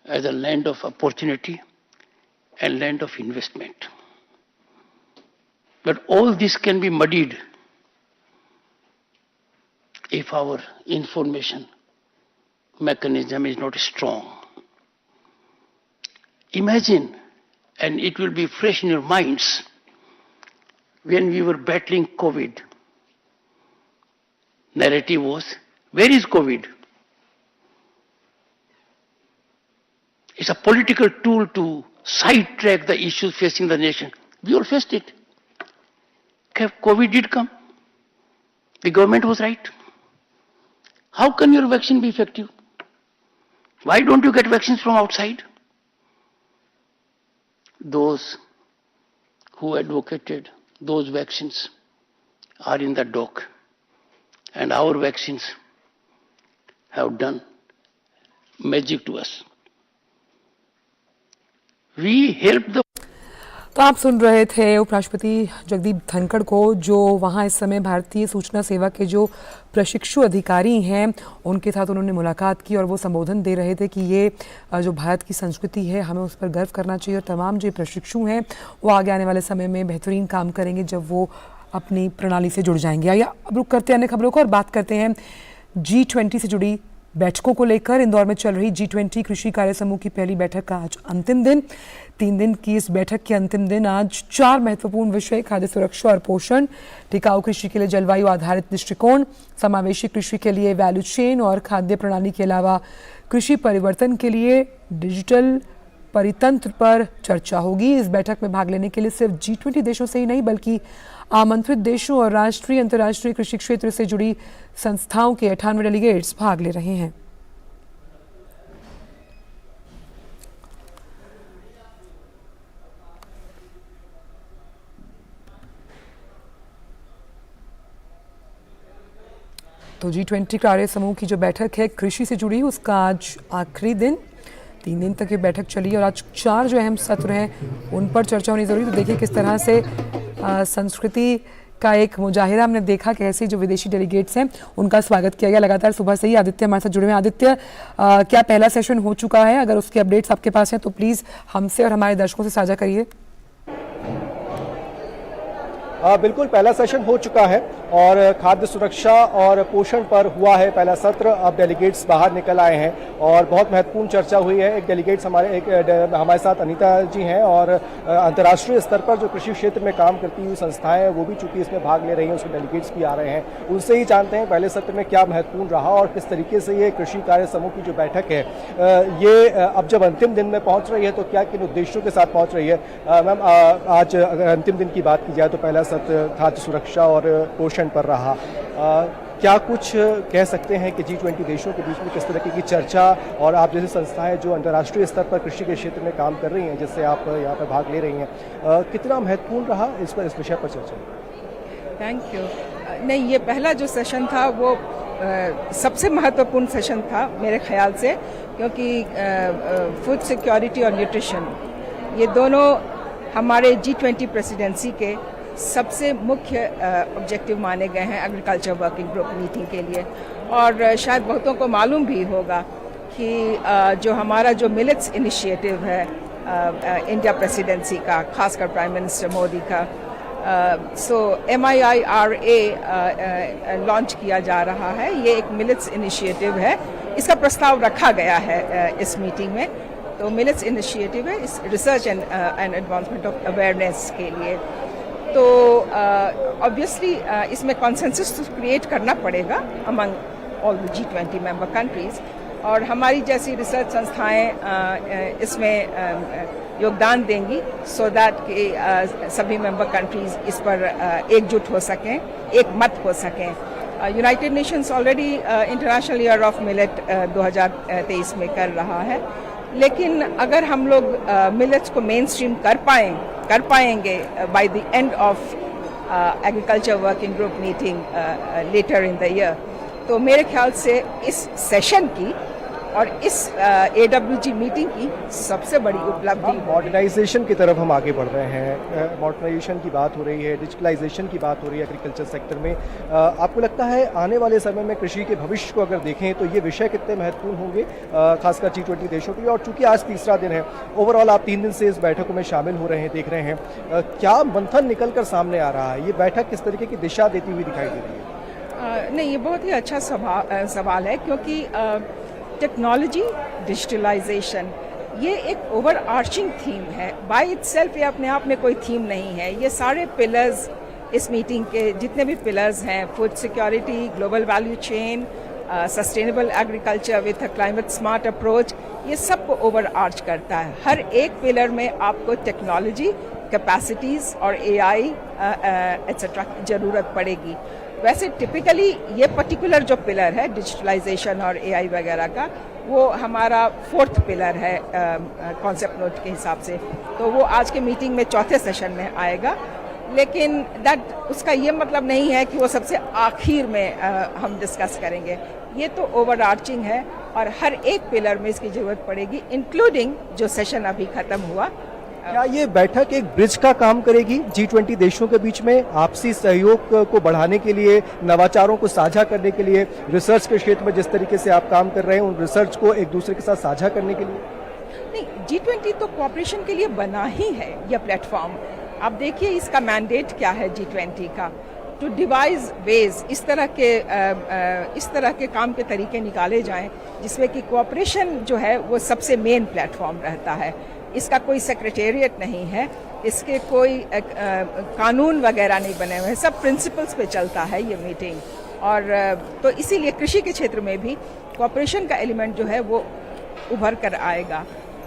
as a land of opportunity and land of investment. But all this can be muddied if our information mechanism is not strong. Imagine, and it will be fresh in your minds, when we were battling COVID, narrative was, where is COVID? It's a political tool to sidetrack the issues facing the nation. We all faced it. COVID did come. The government was right. How can your vaccine be effective? Why don't you get vaccines from outside? Those who advocated those vaccines are in the dock. And our vaccines have done magic to us. We help the तो आप सुन रहे थे उपराष्ट्रपति जगदीप धनखड़ को, जो वहां इस समय भारतीय सूचना सेवा के जो प्रशिक्षु अधिकारी हैं उनके साथ उन्होंने मुलाकात की और वो संबोधन दे रहे थे कि ये जो भारत की संस्कृति है हमें उस पर गर्व करना चाहिए और तमाम जो प्रशिक्षु हैं वो आगे आने वाले समय में बेहतरीन काम करेंगे जब वो अपनी प्रणाली से जुड़ जाएंगे। आइए अब रुक करते हैं अन्य खबरों को और बात करते हैं G20 से जुड़ी बैठकों को लेकर। इंदौर में चल रही G20 कृषि कार्य समूह की पहली बैठक का आज अंतिम दिन। 3 दिन की इस बैठक के अंतिम दिन आज 4 महत्वपूर्ण विषय, खाद्य सुरक्षा और पोषण, टिकाऊ कृषि के लिए जलवायु आधारित दृष्टिकोण, समावेशी कृषि के लिए वैल्यू चेन और खाद्य प्रणाली के अलावा कृषि परिवर्तन के लिए डिजिटल परितंत्र पर चर्चा होगी। इस बैठक में भाग लेने के लिए सिर्फ G20 देशों से ही नहीं बल्कि आमंत्रित देशों और राष्ट्रीय अंतर्राष्ट्रीय कृषि क्षेत्र से जुड़ी संस्थाओं के 98 डेलीगेट्स भाग ले रहे हैं। तो G20 कार्य समूह की जो बैठक है कृषि से जुड़ी, उसका आज आखिरी दिन। 3 दिन तक ये बैठक चली और आज 4 जो अहम सत्र हैं उन पर चर्चा होनी जरूरी। तो देखिए किस तरह से संस्कृति का एक मुजाहिरा हमने देखा कैसे जो विदेशी डेलीगेट्स हैं उनका स्वागत किया गया। लगातार सुबह से ही आदित्य हमारे साथ जुड़े हुए हैं। आदित्य, क्या पहला सेशन हो चुका है? अगर उसके अपडेट्स आपके पास हैं तो प्लीज़ हमसे और हमारे दर्शकों से साझा करिए। बिल्कुल, पहला सेशन हो चुका है और खाद्य सुरक्षा और पोषण पर हुआ है पहला सत्र। अब डेलीगेट्स बाहर निकल आए हैं और बहुत महत्वपूर्ण चर्चा हुई है। एक डेलीगेट्स हमारे साथ अनीता जी हैं और अंतर्राष्ट्रीय स्तर पर जो कृषि क्षेत्र में काम करती हुई संस्थाएं हैं वो भी चूंकि इसमें भाग ले रही हैं, उसमें डेलीगेट्स भी आ रहे हैं। उनसे ही जानते हैं पहले सत्र में क्या महत्वपूर्ण रहा और किस तरीके से ये कृषि कार्य समूह की जो बैठक है ये अब जब अंतिम दिन में पहुँच रही है तो क्या किन उद्देश्यों के साथ पहुँच रही है। मैम, आज अगर अंतिम दिन की बात की जाए तो पहला सत्र खाद्य सुरक्षा और पोषण पर रहा। क्या कुछ कह सकते हैं कि G20 देशों के बीच में किस तरह की चर्चा और आप जैसी संस्थाएं जो अंतर्राष्ट्रीय स्तर पर कृषि के क्षेत्र में काम कर रही हैं, जिससे आप यहाँ पर भाग ले रही हैं, कितना महत्वपूर्ण रहा इस विषय पर चर्चा? Thank you. नहीं, ये पहला जो सेशन था वो सबसे महत्वपूर्ण सेशन था मेरे ख्याल से, क्योंकि फूड सिक्योरिटी और न्यूट्रिशन ये दोनों हमारे G20 प्रेसिडेंसी के सबसे मुख्य ऑब्जेक्टिव माने गए हैं एग्रीकल्चर वर्किंग ग्रुप मीटिंग के लिए। और शायद बहुतों को मालूम भी होगा कि जो हमारा जो मिलेट्स इनिशिएटिव है इंडिया प्रेसिडेंसी का, खासकर प्राइम मिनिस्टर मोदी का, MIIRA लॉन्च किया जा रहा है। ये एक मिलेट्स इनिशिएटिव है, इसका प्रस्ताव रखा गया है इस मीटिंग में। तो मिलेट्स इनिशिएटिव है इस research and advancement of awareness के लिए। तो ऑब्वियसली इसमें कॉन्सेंसस क्रिएट करना पड़ेगा among all the G20 member countries, और हमारी जैसी रिसर्च संस्थाएं इसमें योगदान देंगी सो दैट कि सभी मेंबर कंट्रीज इस पर एकजुट हो सकें, एक मत हो सकें। United Nations already international year of millet 2023 में कर रहा है, लेकिन अगर हम लोग मिलेट्स को मेन स्ट्रीम कर पाएंगे by the end of agriculture working group meeting later in the year, तो मेरे ख्याल से इस सेशन की और इस AWG मीटिंग की सबसे बड़ी उपलब्धि। मॉडर्नाइजेशन की तरफ हम आगे बढ़ रहे हैं, मॉडर्नाइजेशन की बात हो रही है, डिजिटलाइजेशन की बात हो रही है एग्रीकल्चर सेक्टर में। आपको लगता है आने वाले समय में कृषि के भविष्य को अगर देखें तो ये विषय कितने महत्वपूर्ण होंगे खासकर G20 देशों के लिए? और चूंकि आज तीसरा दिन है, ओवरऑल आप 3 दिन से इस बैठकों में शामिल हो रहे हैं, देख रहे हैं, क्या मंथन निकल कर सामने आ रहा है? ये बैठक किस तरीके की दिशा देती हुई दिखाई दे रही है? नहीं, ये बहुत ही अच्छा सवाल है, क्योंकि टेक्नोलॉजी, डिजिटलाइजेशन ये एक ओवर आर्चिंग थीम है। बाय इटसेल्फ ये अपने आप में कोई थीम नहीं है। ये सारे पिलर्स इस मीटिंग के जितने भी पिलर्स हैं, food security, global value chain, sustainable agriculture with a climate smart approach, ये सबको ओवर आर्च करता है। हर एक पिलर में आपको टेक्नोलॉजी, कैपेसिटीज़ और AI एट्सेट्रा की ज़रूरत पड़ेगी। वैसे टिपिकली ये पर्टिकुलर जो पिलर है डिजिटलाइजेशन और AI वगैरह का, वो हमारा 4th पिलर है कॉन्सेप्ट नोट के हिसाब से, तो वो आज के मीटिंग में 4थे सेशन में आएगा। लेकिन उसका ये मतलब नहीं है कि वो सबसे आखिर में हम डिस्कस करेंगे। ये तो ओवर आर्चिंग है और हर एक पिलर में इसकी ज़रूरत पड़ेगी, इंक्लूडिंग जो सेशन अभी ख़त्म हुआ। क्या ये बैठक एक ब्रिज का काम करेगी G20 देशों के बीच में, आपसी सहयोग को बढ़ाने के लिए, नवाचारों को साझा करने के लिए, रिसर्च के क्षेत्र में जिस तरीके से आप काम कर रहे हैं उन रिसर्च को एक दूसरे के साथ साझा करने के लिए? नहीं, G20 तो कोऑपरेशन के लिए बना ही है यह प्लेटफॉर्म। आप देखिए इसका मैंडेट क्या है G20 का, टू डिवाइज वेज, इस तरह के काम के तरीके निकाले जाएं जिसमें कि कोऑपरेशन जो है वो सबसे मेन प्लेटफॉर्म रहता है। इसका कोई सेक्रेटेरिएट नहीं है, इसके कोई कानून वगैरह नहीं बने हुए हैं, सब प्रिंसिपल्स पे चलता है ये मीटिंग। और तो इसीलिए कृषि के क्षेत्र में भी कोऑपरेशन का एलिमेंट जो है वो उभर कर आएगा।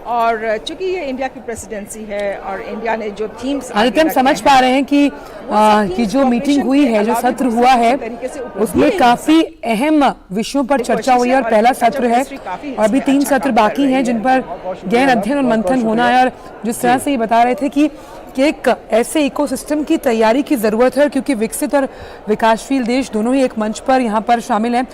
और चूंकि ये इंडिया की प्रेसिडेंसी है और इंडिया ने जो थीम्स, आदित्य, हम समझ पा रहे हैं कि जो मीटिंग हुई है, जो सत्र हुआ है, उसमें काफी अहम विषयों पर चर्चा हुई है और पहला सत्र है और अभी 3 सत्र बाकी हैं जिन पर गहन अध्ययन और मंथन होना है। और जिस तरह से ये बता रहे थे कि एक ऐसे इकोसिस्टम की तैयारी की जरूरत है, क्योंकि विकसित और विकासशील देश दोनों ही एक मंच पर यहाँ पर शामिल हैं,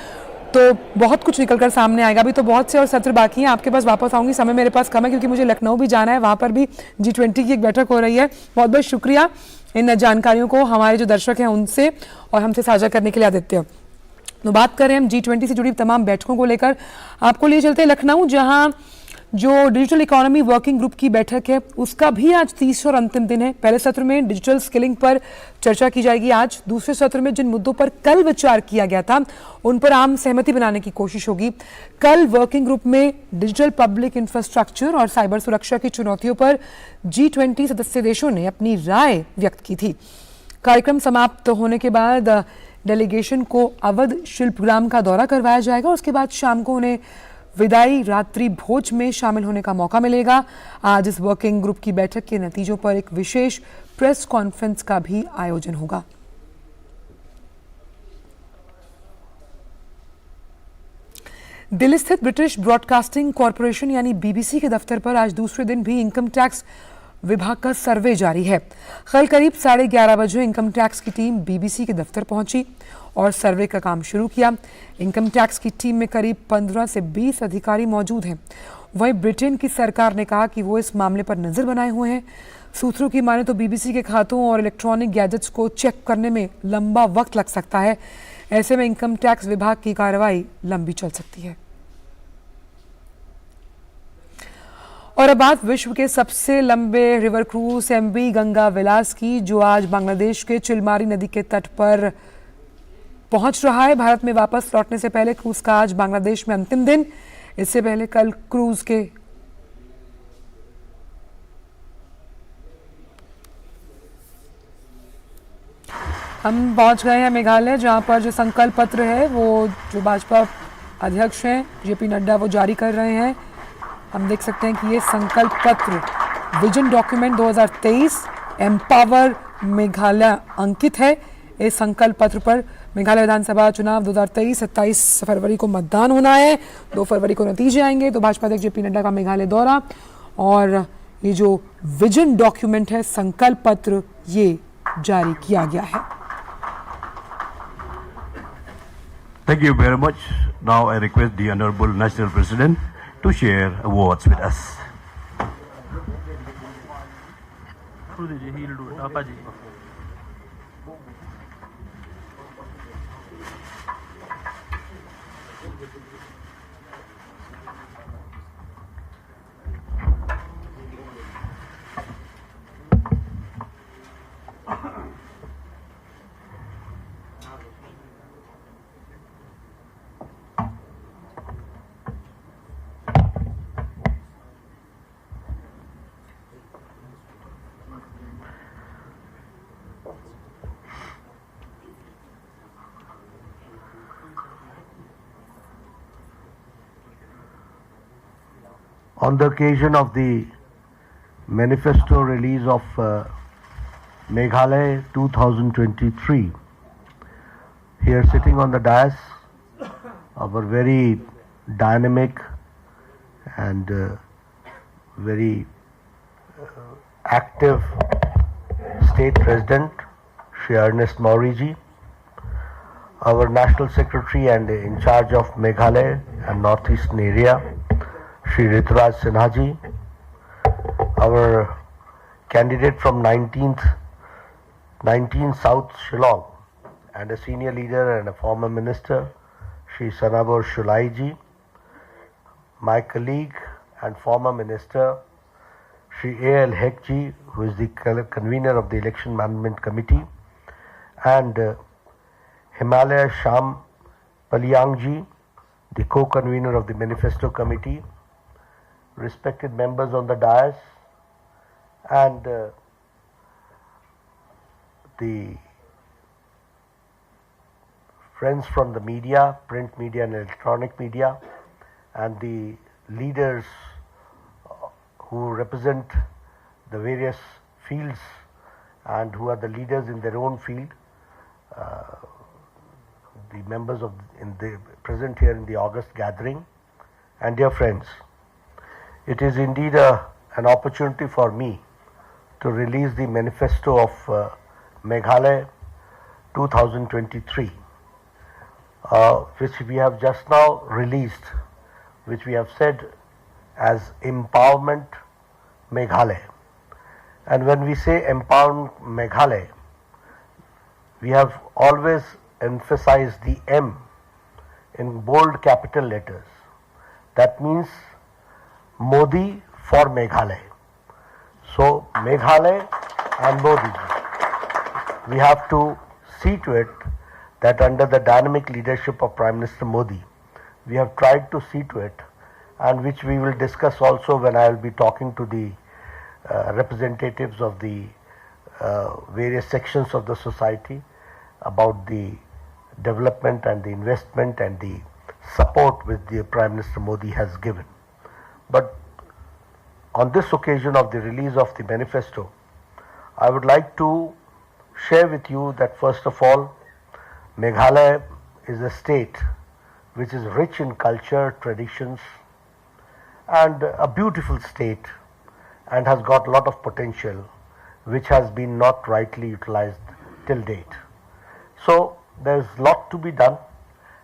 तो बहुत कुछ निकलकर सामने आएगा। अभी तो बहुत से और सत्र बाकी हैं। आपके पास वापस आऊंगी, समय मेरे पास कम है क्योंकि मुझे लखनऊ भी जाना है, वहां पर भी G20 की एक बैठक हो रही है। बहुत बहुत शुक्रिया इन जानकारियों को हमारे जो दर्शक हैं उनसे और हमसे साझा करने के लिए आदित्य। तो बात करें हम G20 से जुड़ी तमाम बैठकों को लेकर, आपको लिए चलते हैं लखनऊ, जहां जो डिजिटल इकोनॉमी वर्किंग ग्रुप की बैठक है उसका भी आज तीसरा और अंतिम दिन है। पहले सत्र में डिजिटल स्किलिंग पर चर्चा की जाएगी। आज दूसरे सत्र में जिन मुद्दों पर कल विचार किया गया था उन पर आम सहमति बनाने की कोशिश होगी। कल वर्किंग ग्रुप में डिजिटल पब्लिक इंफ्रास्ट्रक्चर और साइबर सुरक्षा की चुनौतियों पर G20 सदस्य देशों ने अपनी राय व्यक्त की थी। कार्यक्रम समाप्त होने के बाद डेलीगेशन को अवध शिल्पग्राम का दौरा करवाया जाएगा और उसके बाद शाम को उन्हें विदाई रात्रि भोज में शामिल होने का मौका मिलेगा। आज इस वर्किंग ग्रुप की बैठक के नतीजों पर एक विशेष प्रेस कॉन्फ्रेंस का भी आयोजन होगा। दिल्ली स्थित ब्रिटिश ब्रॉडकास्टिंग कॉरपोरेशन यानी BBC के दफ्तर पर आज दूसरे दिन भी इनकम टैक्स विभाग का सर्वे जारी है। कल करीब 11:30 बजे इनकम टैक्स की टीम BBC के दफ्तर पहुंची और सर्वे का काम शुरू किया। इनकम टैक्स की टीम में करीब 15 से 20 अधिकारी मौजूद हैं। वहीं ब्रिटेन की सरकार ने कहा कि वो इस मामले पर नजर बनाए हुए हैं। सूत्रों की माने तो BBC के खातों और इलेक्ट्रॉनिक गैजेट्स को चेक करने में लंबा वक्त लग सकता है। ऐसे में इनकम टैक्स विभाग की कार्रवाई लंबी चल सकती है। और अब बात विश्व के सबसे लंबे रिवर क्रूज MV गंगा विलास की, जो आज बांग्लादेश के चिलमारी नदी के तट पर पहुंच रहा है। भारत में वापस लौटने से पहले क्रूज का आज बांग्लादेश में अंतिम दिन। इससे पहले कल क्रूज के हम पहुंच गए हैं मेघालय, जहां पर जो संकल्प पत्र है वो जो भाजपा अध्यक्ष हैं JP नड्डा वो जारी कर रहे हैं। हम देख सकते हैं कि ये संकल्प पत्र विजन डॉक्यूमेंट 2023 एम्पावर मेघालय अंकित है। इस संकल्प पत्र पर मेघालय विधानसभा चुनाव 2023 27 फरवरी को मतदान होना है। 2 फरवरी को नतीजे आएंगे। तो भाजपा अध्यक्ष JP नड्डा का मेघालय दौरा और ये जो विजन डॉक्यूमेंट है संकल्प पत्र ये जारी किया गया है। Thank you very much. Now I request the Honorable National President to share words with us. On the occasion of the manifesto release of Meghalaya 2023, here sitting on the dais, our very dynamic and very active State President, Shri Ernest Mauriji, our National Secretary and in charge of Meghalaya and Northeastern area, Shri Rituraj Sinha ji, our candidate from 19 South Shillong and a senior leader and a former minister, Shri Sanabor Shulai ji, my colleague and former minister, Shri A.L. Hek ji, who is the convener of the Election Management Committee, and Himalaya Sham Palyang ji, the co-convener of the Manifesto Committee, respected members on the dais, and the friends from the media, print media and electronic media, and the leaders who represent the various fields and who are the leaders in their own field, the members of present here in the August gathering, and dear friends. It is indeed an opportunity for me to release the manifesto of Meghalaya 2023, which we have just now released, which we have said as Empowerment Meghalaya. And when we say empower Meghalaya, we have always emphasized the M in bold capital letters. That means Modi for Meghalaya. So Meghalaya and Modi, we have to see to it that under the dynamic leadership of Prime Minister Modi, we have tried to see to it, and which we will discuss also when I will be talking to the representatives of the various sections of the society about the development and the investment and the support which the Prime Minister Modi has given. But on this occasion of the release of the manifesto, I would like to share with you that first of all, Meghalaya is a state which is rich in culture, traditions, and a beautiful state, and has got a lot of potential which has been not rightly utilized till date. So there is a lot to be done,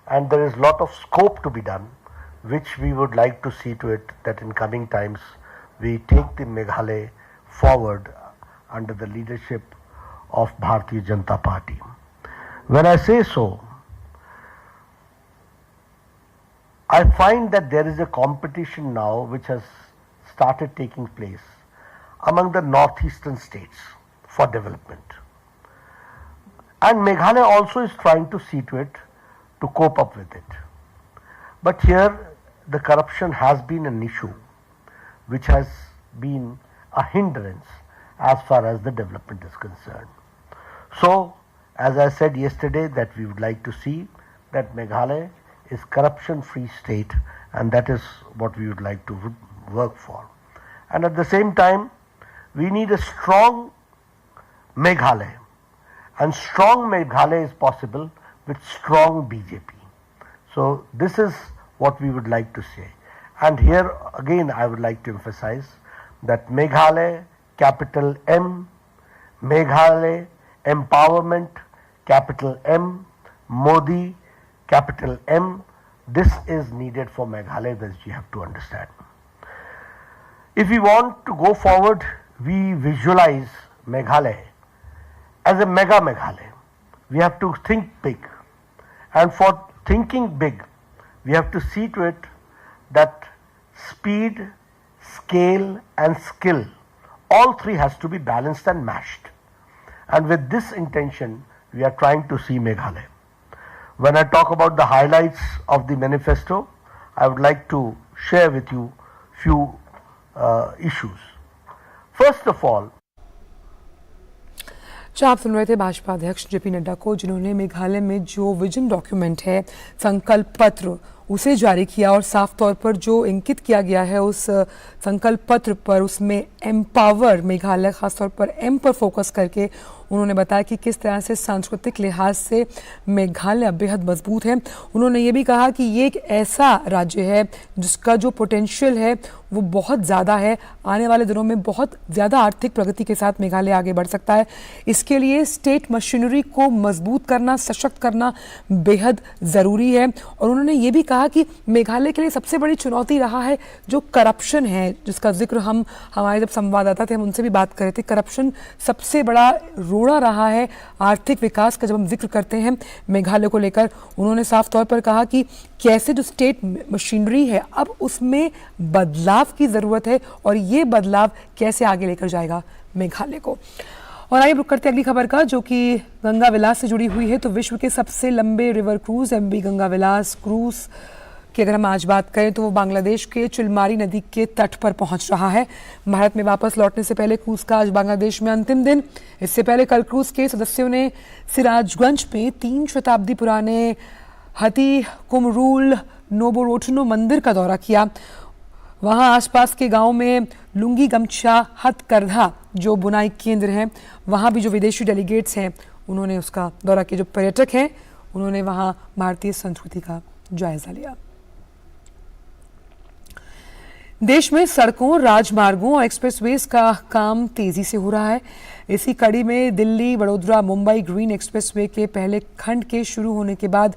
and there is a lot of scope to be done, which we would like to see to it that in coming times we take the Meghalaya forward under the leadership of Bharatiya Janata Party. When I say so, I find that there is a competition now which has started taking place among the northeastern states for development. And Meghalaya also is trying to see to it to cope up with it. But here the corruption has been an issue which has been a hindrance as far as the development is concerned. So, as I said yesterday, that we would like to see that Meghalaya is corruption-free state, and that is what we would like to work for. And at the same time, we need a strong Meghalaya, and strong Meghalaya is possible with strong BJP. So this is what we would like to say. And here again I would like to emphasize that Meghalaya, capital M, Meghalaya empowerment, capital M, Modi, capital M. This is needed for Meghalaya, that you have to understand. If we want to go forward, we visualize Meghalaya as a mega Meghalaya. We have to think big, and for thinking big, we have to see to it that speed, scale and skill, all three has to be balanced and matched. And with this intention, we are trying to see Meghalaya. When I talk about the highlights of the manifesto, I would like to share with you few issues. First of all, आप सुन रहे थे भाजपा अध्यक्ष JP Nadda को, जिन्होंने मेघालय में जो vision document है, संकल्प पत्र, उसे जारी किया और साफ तौर पर जो इंकित किया गया है उस संकल्प पत्र पर, उसमें एम्पावर मेघालय, खासतौर पर एम पर फोकस करके उन्होंने बताया कि किस तरह से सांस्कृतिक लिहाज से मेघालय बेहद मजबूत है। उन्होंने ये भी कहा कि ये एक ऐसा राज्य है जिसका जो पोटेंशियल है वो बहुत ज़्यादा है, आने वाले दिनों में बहुत ज़्यादा आर्थिक प्रगति के साथ मेघालय आगे बढ़ सकता है। इसके लिए स्टेट मशीनरी को मजबूत करना, सशक्त करना बेहद ज़रूरी है। और उन्होंने ये भी कहा कि मेघालय के लिए सबसे बड़ी चुनौती रहा है जो करप्शन है, जिसका जिक्र हमारे जब संवाददाता थे हम उनसे भी बात कर रहे थे। करप्शन सबसे बड़ा रोड़ा रहा है आर्थिक विकास का जब हम जिक्र करते हैं मेघालय को लेकर। उन्होंने साफ तौर पर कहा कि कैसे जो स्टेट मशीनरी है अब उसमें बदलाव की ज़रूरत है और ये बदलाव कैसे आगे लेकर जाएगा मेघालय को। और आइए रुक करते अगली खबर का, जो कि गंगा विलास से जुड़ी हुई है। तो विश्व के सबसे लंबे रिवर क्रूज एमवी गंगा विलास क्रूज की अगर हम आज बात करें तो वो बांग्लादेश के चिलमारी नदी के तट पर पहुंच रहा है। भारत में वापस लौटने से पहले क्रूज का आज बांग्लादेश में अंतिम दिन। इससे पहले कल क्रूज के सदस्यों ने सिराजगंज में 3 शताब्दी पुराने हती कुमरूल नोबोरोटनो मंदिर का दौरा किया। वहां आसपास के गांव में लुंगी गमछा हथकरघा जो बुनाई केंद्र हैं, वहां भी जो विदेशी डेलीगेट्स हैं उन्होंने उसका दौरा किया। जो पर्यटक हैं उन्होंने वहां भारतीय संस्कृति का जायजा लिया। देश में सड़कों, राजमार्गों और एक्सप्रेसवेज का काम तेजी से हो रहा है। इसी कड़ी में दिल्ली, वडोदरा, मुंबई ग्रीन एक्सप्रेसवे के पहले खंड के शुरू होने के बाद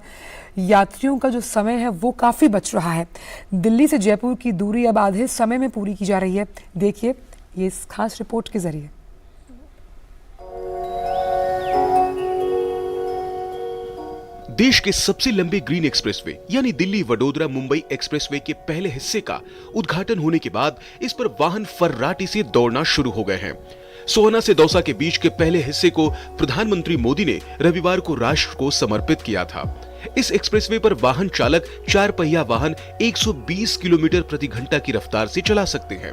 यात्रियों का जो समय है वो काफ़ी बच रहा है। दिल्ली से जयपुर की दूरी अब आधे समय में पूरी की जा रही है। देखिए ये इस खास रिपोर्ट के जरिए। देश के सबसे लंबे ग्रीन एक्सप्रेसवे यानी दिल्ली वडोदरा मुंबई एक्सप्रेसवे के पहले हिस्से का उद्घाटन होने के बाद इस पर वाहन फर्राटे से दौड़ना शुरू हो गए हैं। सोहना से दौसा के बीच के पहले हिस्से को प्रधानमंत्री मोदी ने रविवार को राष्ट्र को समर्पित किया था। इस एक्सप्रेसवे पर वाहन चालक 4 पहिया वाहन 120 किलोमीटर प्रति घंटा की रफ्तार से चला सकते हैं।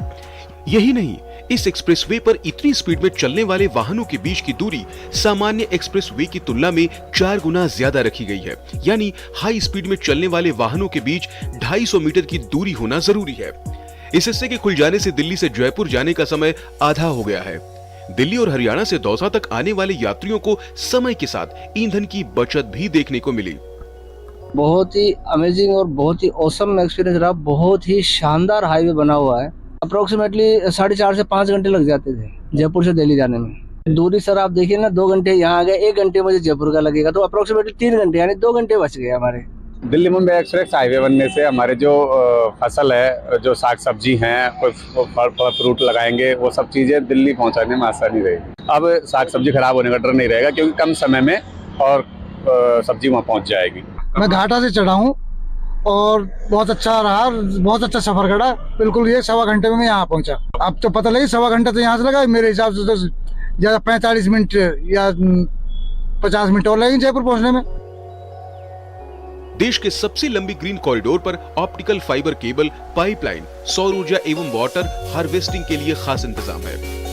यही नहीं, इस एक्सप्रेसवे पर इतनी स्पीड में चलने वाले वाहनों के बीच की दूरी सामान्य एक्सप्रेसवे की तुलना में 4 गुना ज्यादा रखी गई है। यानी हाई स्पीड में चलने वाले वाहनों के बीच 250 मीटर की दूरी होना जरूरी है। इस हिस्से के खुल जाने से दिल्ली से जयपुर जाने का समय आधा हो गया है। दिल्ली और हरियाणा से दौसा तक आने वाले यात्रियों को समय के साथ ईंधन की बचत भी देखने को मिली। बहुत ही अमेजिंग और बहुत ही औसम एक्सपीरियंस रहा। बहुत ही शानदार हाईवे बना हुआ है। अप्रोक्सीमेटली 4.5 से 5 घंटे लग जाते थे जयपुर से दिल्ली जाने में। दूरी सर आप देखिए ना, 2 घंटे यहाँ आ गए, 1 घंटे मुझे जयपुर का लगेगा, तो अप्रोक्सीमेटली 3 घंटे यानी 2 घंटे बच गए हमारे। दिल्ली मुंबई एक्सप्रेस हाईवे बनने से हमारे जो फसल है, जो साग सब्जी हैं, फल फ्रूट लगाएंगे, वो सब चीजें दिल्ली पहुंचाने में आसानी रहेगी। अब साग सब्जी खराब होने का डर नहीं रहेगा क्योंकि कम समय में और सब्जी वहाँ पहुँच जाएगी। मैं घाटा से चढ़ा हूँ और बहुत अच्छा रहा, बहुत अच्छा सफर करा। बिल्कुल ये 1.25 घंटे में मैं यहाँ पहुँचा। अब तो पता लगी 1.25 घंटा तो यहाँ से लगा, मेरे हिसाब से तो ज्यादा 45 मिनट या 50 मिनट और लगेंगे जयपुर पहुँचने में। देश के सबसे लंबी ग्रीन कॉरिडोर पर ऑप्टिकल फाइबर केबल, पाइपलाइन, सौर ऊर्जा एवं वाटर हार्वेस्टिंग के लिए खास इंतजाम है।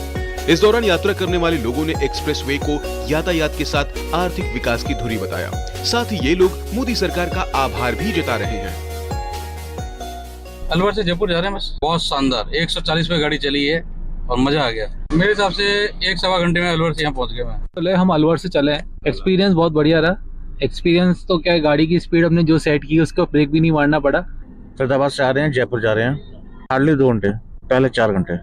इस दौरान यात्रा करने वाले लोगों ने एक्सप्रेसवे को यातायात के साथ आर्थिक विकास की धुरी बताया। साथ ही ये लोग मोदी सरकार का आभार भी जता रहे हैं। अलवर से जयपुर जा रहे हैं, बस बहुत शानदार 140 पे गाड़ी चली है और मजा आ गया। मेरे हिसाब से 1-1.25 घंटे में अलवर से यहाँ पहुँच गए। मैं हम अलवर से चले हैं, एक्सपीरियंस बहुत बढ़िया रहा। एक्सपीरियंस तो क्या है, गाड़ी की स्पीड हमने जो सेट की उसको ब्रेक भी नहीं मारना पड़ा। फरीदाबाद से आ रहे हैं, जयपुर जा रहे हैं, हार्डली 2 घंटे, पहले 4 घंटे।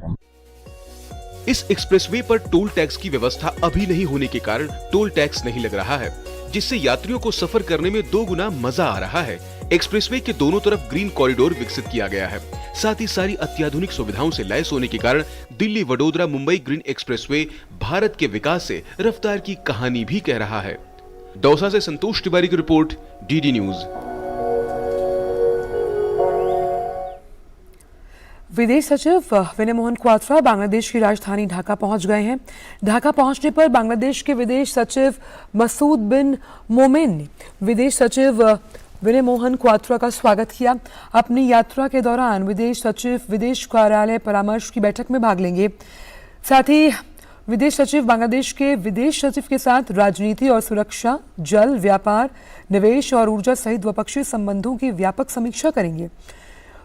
इस एक्सप्रेसवे पर टोल टैक्स की व्यवस्था अभी नहीं होने के कारण टोल टैक्स नहीं लग रहा है, जिससे यात्रियों को सफर करने में 2 गुना मजा आ रहा है। एक्सप्रेसवे के दोनों तरफ ग्रीन कॉरिडोर विकसित किया गया है। साथ ही सारी अत्याधुनिक सुविधाओं से लैस होने के कारण दिल्ली वडोदरा मुंबई ग्रीन एक्सप्रेसवे भारत के विकास से रफ्तार की कहानी भी कह रहा है। दौसा से संतोष तिवारी की रिपोर्ट, डीडी न्यूज। विदेश सचिव विनय मोहन क्वात्रा बांग्लादेश की राजधानी ढाका पहुंच गए हैं। ढाका पहुंचने पर बांग्लादेश के विदेश सचिव मसूद बिन मोमेन ने विदेश सचिव विनय मोहन क्वात्रा का स्वागत किया। अपनी यात्रा के दौरान विदेश सचिव विदेश कार्यालय परामर्श की बैठक में भाग लेंगे। साथ ही विदेश सचिव बांग्लादेश के विदेश सचिव के साथ राजनीति और सुरक्षा, जल, व्यापार, निवेश और ऊर्जा सहित द्विपक्षीय संबंधों की व्यापक समीक्षा करेंगे।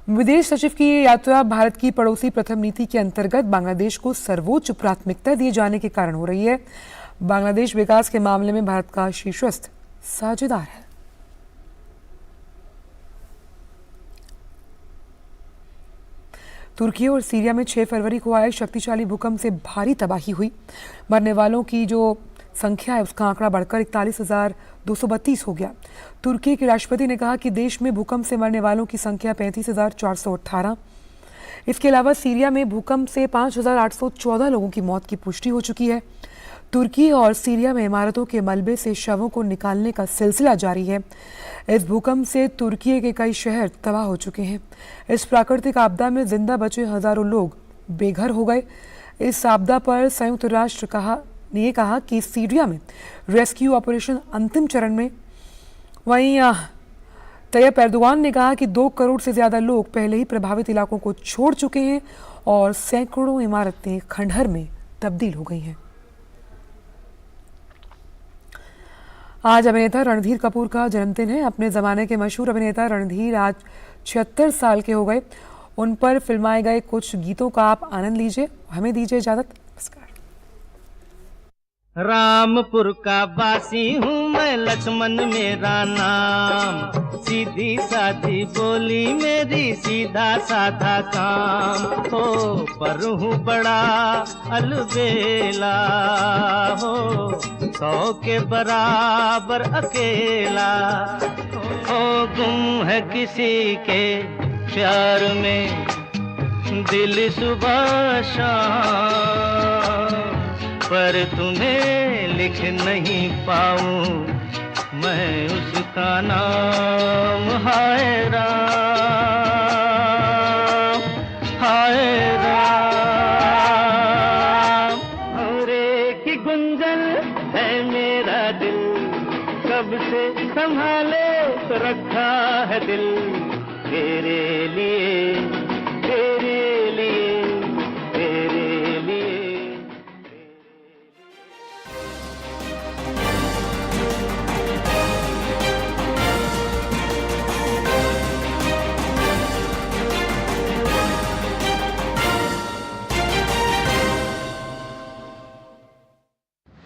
विदेश सचिव की ये यात्रा भारत की पड़ोसी प्रथम नीति के अंतर्गत बांग्लादेश को सर्वोच्च प्राथमिकता दिए जाने के कारण हो रही है। बांग्लादेश विकास के मामले में भारत का शीर्षस्थ साझेदार है। तुर्की और सीरिया में 6 फरवरी को आए शक्तिशाली भूकंप से भारी तबाही हुई। मरने वालों की जो संख्या है उसका आंकड़ा बढ़कर 41,232 हो गया। तुर्की के राष्ट्रपति ने कहा कि देश में भूकंप से मरने वालों की संख्या 35,418। इसके अलावा सीरिया में भूकंप से 5,814 लोगों की मौत की पुष्टि हो चुकी है। तुर्की और सीरिया में इमारतों के मलबे से शवों को निकालने का सिलसिला जारी है। इस भूकंप से तुर्की के कई शहर तबाह हो चुके हैं। इस प्राकृतिक आपदा में जिंदा बचे हजारों लोग बेघर हो गए। इस आपदा पर संयुक्त राष्ट्र ने कहा कि सीरिया में रेस्क्यू ऑपरेशन अंतिम चरण में। वहीं तैयब एर्दोगान ने कहा कि 2 करोड़ से ज्यादा लोग पहले ही प्रभावित इलाकों को छोड़ चुके हैं और सैकड़ों इमारतें खंडहर में तब्दील हो गई हैं। आज अभिनेता रणधीर कपूर का जन्मदिन है। अपने जमाने के मशहूर अभिनेता रणधीर आज 76 साल के हो गए। उन पर फिल्माए गए कुछ गीतों का आप आनंद लीजिए। हमें दीजिए इजाजत। नमस्कार। रामपुर का वासी हूँ मैं, लक्ष्मण मेरा नाम, सीधी सादी बोली मेरी, सीधा साधा काम हो, पर हूँ बड़ा अलबेला हो, 100 के बराबर अकेला हो, गुम है किसी के प्यार में दिल सुबह शाम, पर तुम्हें लिख नहीं पाऊं मैं उसका नाम हाय राम, हाय राम। और एक ही गुंजन है मेरा दिल, कब से संभाले तो रखा है दिल, तेरे लिए